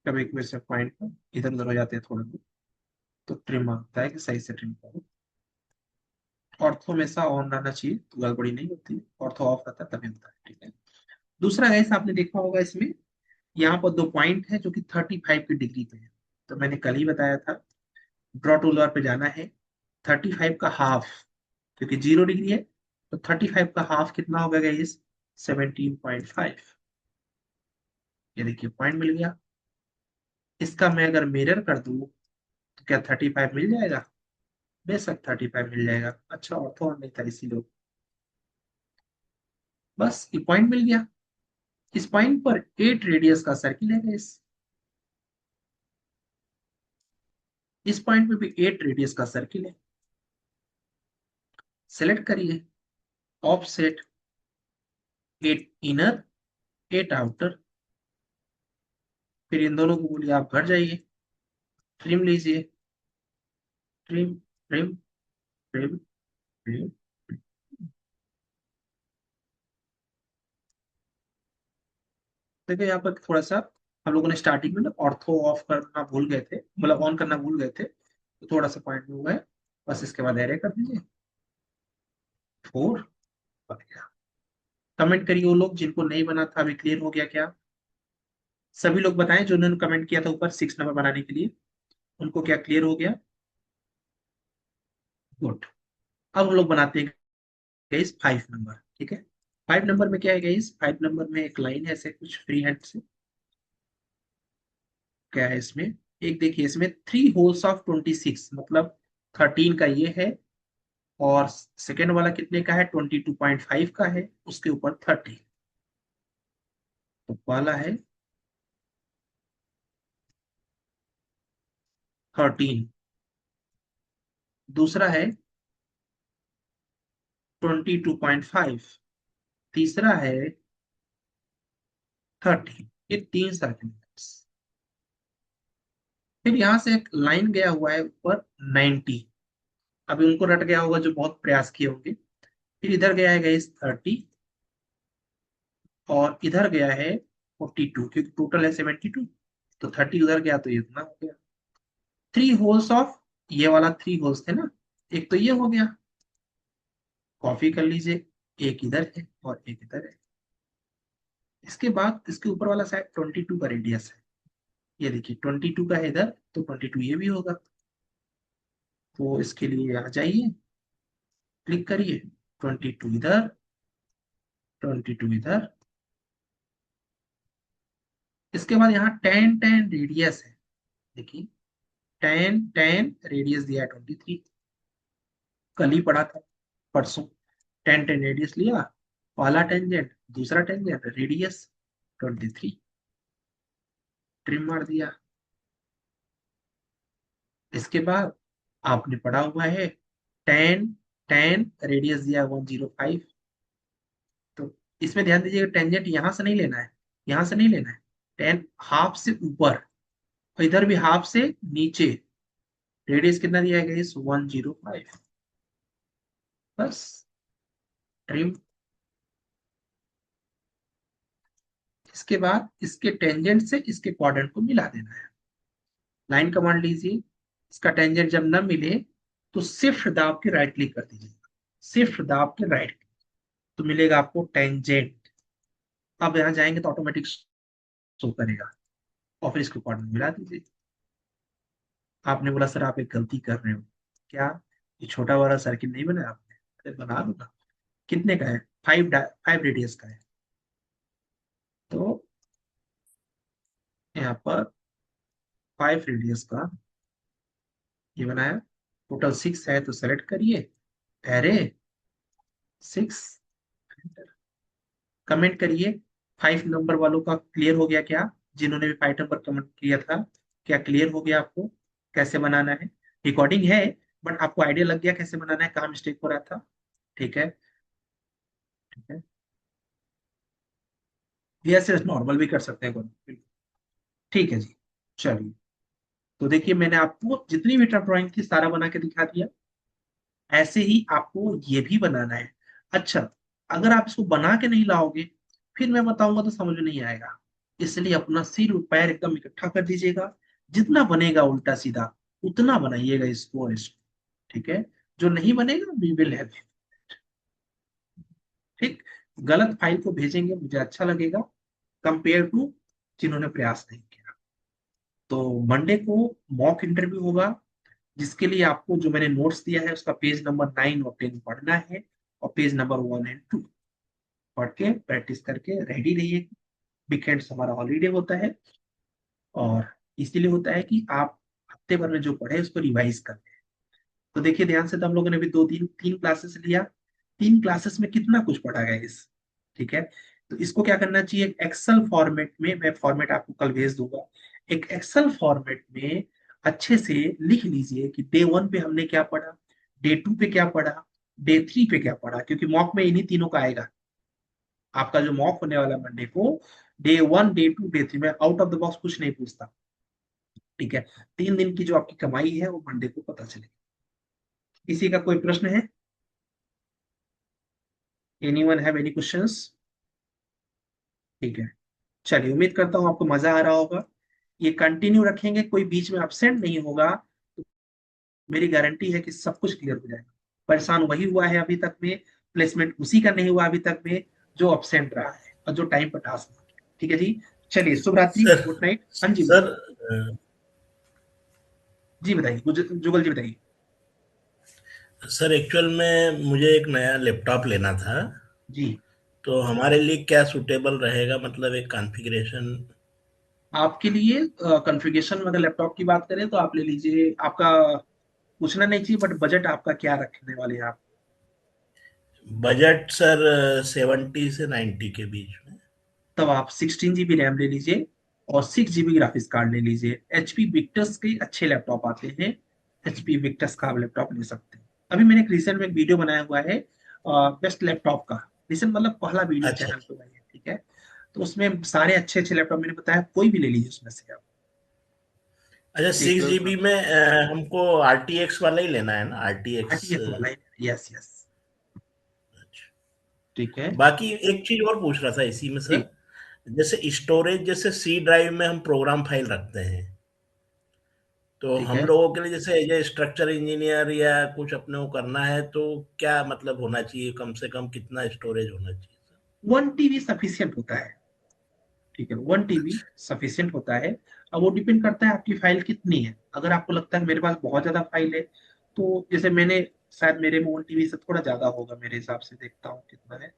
S1: कभी कभी से पॉइंट इधर उधर हो जाते हैं थोड़े बहुत, तो ट्रिम आता है कि सही से ट्रिम करो। ऑर्थो हमेशा ऑन रहना चाहिए तो गड़बड़ी नहीं होती, ऑर्थो ऑफ रहता है तभी होता है, ठीक है। दूसरा गैस आपने देखा होगा इसमें, यहाँ पर दो पॉइंट है जो कि 35 की डिग्री पे है। तो मैंने कल ही बताया था ड्रॉ टूल बार पे जाना है, 35 का हाफ, क्योंकि 0 डिग्री है तो 35 का हाफ कितना होगा गाइस, 17.5। ये देखिए पॉइंट मिल गया। इसका मैं अगर मिरर कर दूं तो क्या 35 मिल जाएगा? बेशक 35 मिल जाएगा। अच्छा ऑर्थो ऑन नहीं था इसीलिए। बस ये पॉइंट मिल गया। इस पॉइंट पर 8 रेडियस का सर्किल है गाइस। इस पॉइंट पे भी 8 रेडियस का सर्किल है। सेलेक्ट करिए ऑफसेट 8 इनर 8 आउटर, फिर इन दोनों को बोलिए आप घर जाइए, ट्रिम लीजिए, ट्रिम ट्रिम ट्रिम ट्रिम। देखिए यहाँ पर थोड़ा सा हम लोगों ने स्टार्टिंग में ना ऑर्थो ऑफ करना भूल गए थे, मतलब ऑन करना भूल गए थे, तो थोड़ा सा पॉइंट में हुआ है। बस इसके बाद एरे कर दीजिए 4। कमेंट करिए वो लोग जिनको नहीं बना था, अभी क्लियर हो गया क्या? सभी लोग बताएं जो उन्होंने कमेंट किया था ऊपर 6 नंबर बनाने के लिए, उनको क्या क्लियर हो गया? गुड। अब हम लोग बनाते हैं गाइस 5 नंबर, ठीक है। 5 नंबर में क्या है गाइस, 5 नंबर में एक लाइन है ऐसे कुछ फ्री हैंड से। क्या है इसमें, एक देखिए इसमें 3 होल्स ऑफ 26, मतलब 13 का ये है, और सेकेंड वाला कितने का है, 22.5 का है, उसके ऊपर 30। तो पहला है 13, दूसरा है 22.5, तीसरा है 30। ये 3 सर्किल। फिर यहां से एक लाइन गया हुआ है ऊपर 90। अभी उनको रट गया होगा जो बहुत प्रयास किए होंगे। फिर इधर गया है इस 30, और इधर गया है 42, क्योंकि टोटल है 72। तो 30 उधर गया तो ये इतना हो गया। 3 होल्स ऑफ, ये वाला 3 होल्स थे ना, एक तो ये हो गया, कॉपी कर लीजिए, एक इधर है और एक इधर है। इसके बाद इसके ऊपर वाला साइड 22 का रेडियस है, ये देखिए 22 का है इधर, तो 22 ये भी होगा। तो इसके लिए आ जाइए, क्लिक करिए, 22 इधर, 22 इधर। इसके बाद यहाँ 10 10 रेडियस है, देखिए 10 10 रेडियस दिया है 23। कल ही पढ़ा था परसों, 10 10 रेडियस लिया, पहला टेंजेंट दूसरा टेंजेंट रेडियस 23, ट्रिम मार दिया। इसके बाद आपने पढ़ा हुआ है 10 10 रेडियस दिया 105। तो इसमें ध्यान दीजिएगा टेंजेंट यहां से नहीं लेना है, यहां से नहीं लेना है, 10 हाफ से ऊपर, और इधर भी हाफ से नीचे। रेडियस कितना दिया है इस 105। बस ट्रिम। इसके बाद इसके टेंजेंट से इसके क्वाड्रेंट को मिला देना है। लाइन कमांड लीजिए, इसका टेंजेंट जब न मिले तो शिफ्ट दाब के राइट क्लिक कर दीजिएगा, शिफ्ट दाब के राइट, तो मिलेगा आपको टेंजेंट। अब यहाँ जाएंगे तो ऑटोमेटिक शो करेगा, और फिर इसके क्वाड्रेंट मिला दीजिए। आपने बोला सर आप एक गलती कर रहे हो, क्या? ये छोटा वाला सर्किल नहीं बनाया आपने? अरे बना दो ना। कितने का है? 5 रेडियस का है। तो यहाँ पर 5 रेडियस का ये बनाया, टोटल 6 है तो सेलेक्ट करिए एरे 6, कमेंट करिए 5 नंबर वालों का क्लियर हो गया क्या? जिन्होंने भी 5 नंबर कमेंट किया था, क्या क्लियर हो गया आपको कैसे बनाना है? रिकॉर्डिंग है, बट आपको आइडिया लग गया कैसे बनाना है, कहाँ मिस्टेक हो रहा था? ठीक है, ठीक है। यस यस, नॉर्मल भी कर सकते हैं कोई। ठीक है जी, चलिए। तो देखिए, मैंने आपको जितनी भी टफ ड्राइंग थी सारा बना के दिखा दिया। ऐसे ही आपको ये भी बनाना है। अच्छा, अगर आप इसको बना के नहीं लाओगे, फिर मैं बताऊंगा तो समझ में नहीं आएगा। इसलिए अपना सिर और पैर एकदम इकट्ठा कर दीजिएगा। जितना बनेगा उल्टा सीधा, उतना बनाइएगा इसको और इसको। ठीक है, जो नहीं बनेगा वी विल हेल्प। ठीक, गलत फाइल को भेजेंगे मुझे अच्छा लगेगा, कंपेयर टू जिन्होंने प्रयास नहीं किया। तो मंडे को मॉक इंटरव्यू होगा, जिसके लिए आपको जो मैंने नोट्स दिया है उसका पेज नंबर 9 और 10 पढ़ना है, और पेज नंबर 1 और 2 पढ़ के प्रैक्टिस करके रेडी रहिए। वीकेंड्स हमारा हॉलीडे होता है, और इसीलिए होता है कि आप हफ्ते भर में जो पढ़े उसको रिवाइज कर लें। तो देखिए ध्यान से, तो हम लोगों ने अभी दो तीन तीन क्लासेस लिया। 3 क्लासेस में कितना कुछ पढ़ा गया इस। ठीक है, तो इसको क्या करना चाहिए, एक्सेल फॉर्मेट में, मैं फॉर्मेट आपको कल भेज दूंगा। एक एक्सेल फॉर्मेट में अच्छे से लिख लीजिए कि डे 1 पे हमने क्या पढ़ा, डे 2 पे क्या पढ़ा, डे 3 पे क्या पढ़ा, क्योंकि मॉक में इन्हीं तीनों का आएगा। आपका जो मॉक होने वाला मंडे को, डे 1 डे 2 डे 3 में आउट ऑफ द बॉक्स कुछ नहीं पूछता। ठीक है, 3 दिन की जो आपकी कमाई है वो मंडे को पता चलेगी। किसी का कोई प्रश्न है? Anyone have any questions? ठीक है, चलिए, उम्मीद करता हूँ आपको मजा आ रहा होगा। ये कंटिन्यू रखेंगे, कोई बीच में अपसेंट नहीं होगा, तो मेरी गारंटी है कि सब कुछ क्लियर हो जाएगा। परेशान वही हुआ है अभी तक में, प्लेसमेंट उसी का नहीं हुआ अभी तक में, जो अपसेंट रहा है और जो टाइम पर टास्क ना किया। ठीक है जी, चलिए, शुभ रात्रि,
S4: सर
S1: गुड नाइट। हाँ जी
S4: सर
S1: बताइए। जी बताइए, जुगल जी बताइए।
S4: सर एक्चुअल में मुझे एक नया लैपटॉप लेना था।
S1: जी,
S4: तो हमारे लिए क्या सूटेबल रहेगा, मतलब एक कॉन्फ़िगरेशन।
S1: आपके लिए कॉन्फ़िगरेशन में अगर लैपटॉप की बात करें तो आप ले लीजिए। आपका पूछना नहीं चाहिए, बट बजट आपका क्या रखने वाले हैं आप?
S4: बजट सर 70 से 90 के बीच में।
S1: तब आप 16 GB रैम ले लीजिए, और 6 GB ग्राफिक्स कार्ड ले लीजिए। एचपी विक्टर्स के अच्छे लैपटॉप आते हैं, एचपी विक्टर्स का आप लैपटॉप ले सकते हैं। अभी मैंने एक रिसेंट में एक वीडियो बनाया हुआ है बेस्ट लैपटॉप का। रिसेंट मतलब पहला वीडियो
S4: अच्छा
S1: चैनल पे बनाई है। ठीक है, तो उसमें सारे अच्छे अच्छे लैपटॉप मैंने बताया, कोई भी ले लीजिए उसमें से आप।
S4: अच्छा,
S1: ठीक
S4: सिक्स
S1: है,
S4: जीबी में हमको RTX वाला ही लेना है ना, RTX।
S1: आरटीएक्स वाला है, यस यस।
S4: अच्छा।
S1: ठीक है
S4: बाकी एक चीज और पूछ रहा था इसी में
S1: जी,
S4: सर। जैसे स्टोरेज, जैसे सी ड्राइव में हम प्रोग्राम फाइल रखते हैं, तो
S1: ठीक
S4: हम
S1: है।
S4: लोगों के लिए जैसे एज ए स्ट्रक्चर इंजीनियर या कुछ अपने को करना है, तो क्या मतलब होना चाहिए, कम से कम कितना स्टोरेज होना चाहिए सर?
S1: 1 TB सफिशियंट होता है। ठीक है, 1 TB सफिशियंट होता है। अब वो डिपेंड करता है आपकी फाइल कितनी है। अगर आपको लगता है मेरे पास बहुत ज्यादा फाइल है, तो जैसे मैंने, शायद मेरे में 1 TB से थोड़ा ज्यादा होगा मेरे हिसाब से, देखता हूँ कितना है।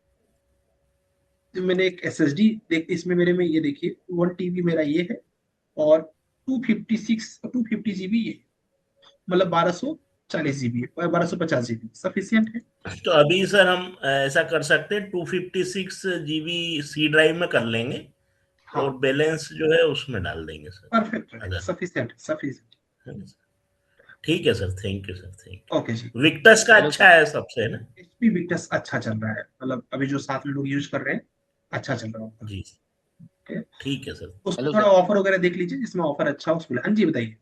S1: तो मैंने एक SSD देख, इसमें मेरे में ये देखिए 1 TB मेरा ये है, और 250 GB ये है। मतलब 1240 GB, 1250 GB सफिशियंट है।
S4: तो अभी सर हम ऐसा कर सकते हैं, 256 GB सी ड्राइव में कर लेंगे,
S1: हाँ,
S4: और बैलेंस जो है उसमें डाल देंगे सर।
S1: परफेक्ट रहेगा,
S4: अगर
S1: सफिशियंट सफिशियंट।
S4: है ना सर? ठीक है sir, thank you sir, thank
S1: okay जी।
S4: यू। विक्टर्स का
S2: चलो
S4: अच्छा
S2: सर।
S4: है सबसे, है ना?
S1: एचपी विक्टर्स अच्छा चल रहा है, मतलब अभी जो साथ में लोग यूज कर रहे हैं, अच्छा चल रहा होगा।
S4: जी,
S1: ठीक है,
S4: ठीक है सर।
S1: उसमें
S2: हेलो
S1: थोड़ा
S2: सर।
S1: ऑफर वगैरह देख लीजिए, जिसमें ऑफर अच्छा हो उसको। हाँ जी बताइए।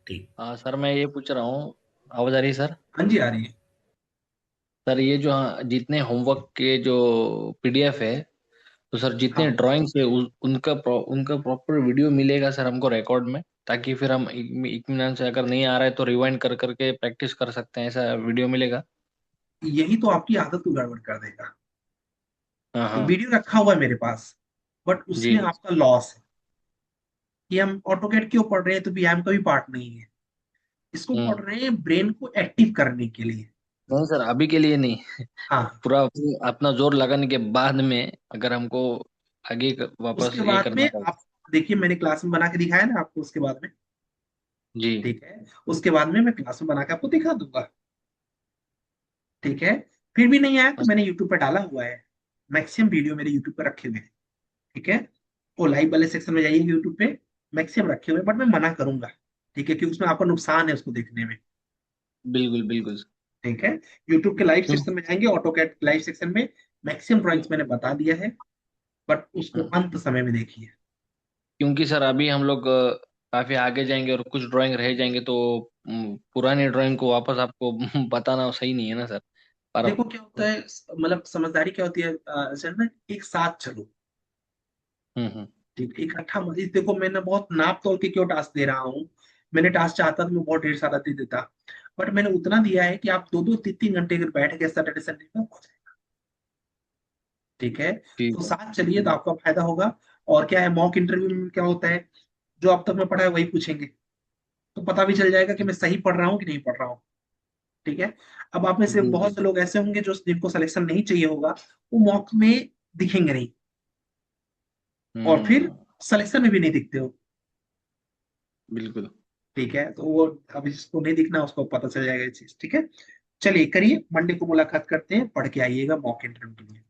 S4: ठीक।
S2: हाँ सर, मैं ये पूछ रहा हूँ, आवाज आ रही है सर?
S1: हाँ जी, आ रही है।
S2: सर ये जो जितने होमवर्क के जो पीडीएफ है, तो सर जितने
S1: हाँ,
S2: ड्राइंग्स है उनका प्रॉपर वीडियो मिलेगा सर हमको रिकॉर्ड में, ताकि फिर हम इत्मीनान से, अगर नहीं आ रहा है तो रिवाइंड कर करके प्रैक्टिस कर सकते हैं, ऐसा वीडियो मिलेगा?
S1: यही तो आपकी आदत को गड़बड़ कर देगा।
S2: हाँ हाँ।
S1: वीडियो रखा हुआ है मेरे पास, बट
S2: जी
S1: उसमें
S2: जी।
S1: आपका लॉस है कि हम ऑटोकेट क्यों पढ़ रहे हैं, तो वीआईएम का भी पार्ट नहीं है। इसको पढ़
S2: हम्म।
S1: रहे हैं ब्रेन को एक्टिव करने के लिए।
S2: नहीं सर, अभी के लिए नहीं।
S1: हाँ,
S2: पूरा अपना जोर लगाने के बाद में, अगर हमको आगे वापस
S1: उसके
S2: ये
S1: बाद में
S2: करना था।
S1: आप देखिए, मैंने क्लास में बना के दिखाया ना आपको, उसके बाद में।
S2: जी।
S1: ठीक है, उसके बाद में मैं क्लास में बना के आपको दिखा दूंगा। ठीक है, फिर भी नहीं आया तो मैंने यूट्यूब पे डाला हुआ है, मैक्सिमम वीडियो मेरे यूट्यूब पे रखे हुए हैं, ठीक है। वो लाइव वाले सेक्शन में जाइए यूट्यूब पे, मैक्सिमम रखे हुए हैं, बट मैं मना करूंगा, ठीक है, क्योंकि उसमें आपको नुकसान है उसको देखने में,
S2: बिल्कुल बिल्कुल सर।
S1: ठीक है। यूट्यूब के लाइव
S2: क्यों?
S1: सेक्शन में जाएंगे, ऑटो कैड लाइव सेक्शन में मैक्सिमम ड्राइंग्स मैंने बता दिया है, बट उसको
S2: हाँ,
S1: अंत समय में देखिए।
S2: क्योंकि सर अभी हम लोग काफी आगे जाएंगे और कुछ ड्राइंग रह जाएंगे, तो पुरानी ड्राइंग को वापस आपको बताना सही नहीं है ना सर। पर
S1: देखो क्या होता है, मतलब समझदारी क्या होती है सर ना, एक साथ चलो,
S2: हम्म।
S1: ठीक है, इकट्ठा मत, देखो मैंने बहुत नाप तोल के क्यों टास्क दे रहा हूँ। मैंने टास्क चाहता तो मैं बहुत ढेर सारा दे देता, बट मैंने उतना दिया है कि आप 2-2 3-3 घंटे अगर बैठ के सैटरडे संडे में हो जाए, ठीक है।
S2: ठीक
S1: तो
S2: है।
S1: साथ चलिए तो आपका फायदा होगा। और क्या है, मॉक इंटरव्यू में क्या होता है, जो अब तक मैं पढ़ा है वही पूछेंगे, तो पता भी चल जाएगा कि मैं सही पढ़ रहा हूँ कि नहीं पढ़ रहा हूँ, ठीक है। अब आप में से बहुत
S2: बिल्कुल।
S1: से लोग ऐसे होंगे जो जिनको सिलेक्शन नहीं चाहिए होगा, वो मॉक में दिखेंगे नहीं, और फिर
S2: हम्म।
S1: सिलेक्शन में भी नहीं दिखते हो,
S2: बिल्कुल।
S1: ठीक है। तो वो अब जिसको नहीं दिखना उसको पता चल जाएगा ये चीज, ठीक है। चलिए करिए, मंडे को मुलाकात करते हैं, पढ़ के आइएगा मॉक इंटरव्यू के लिए।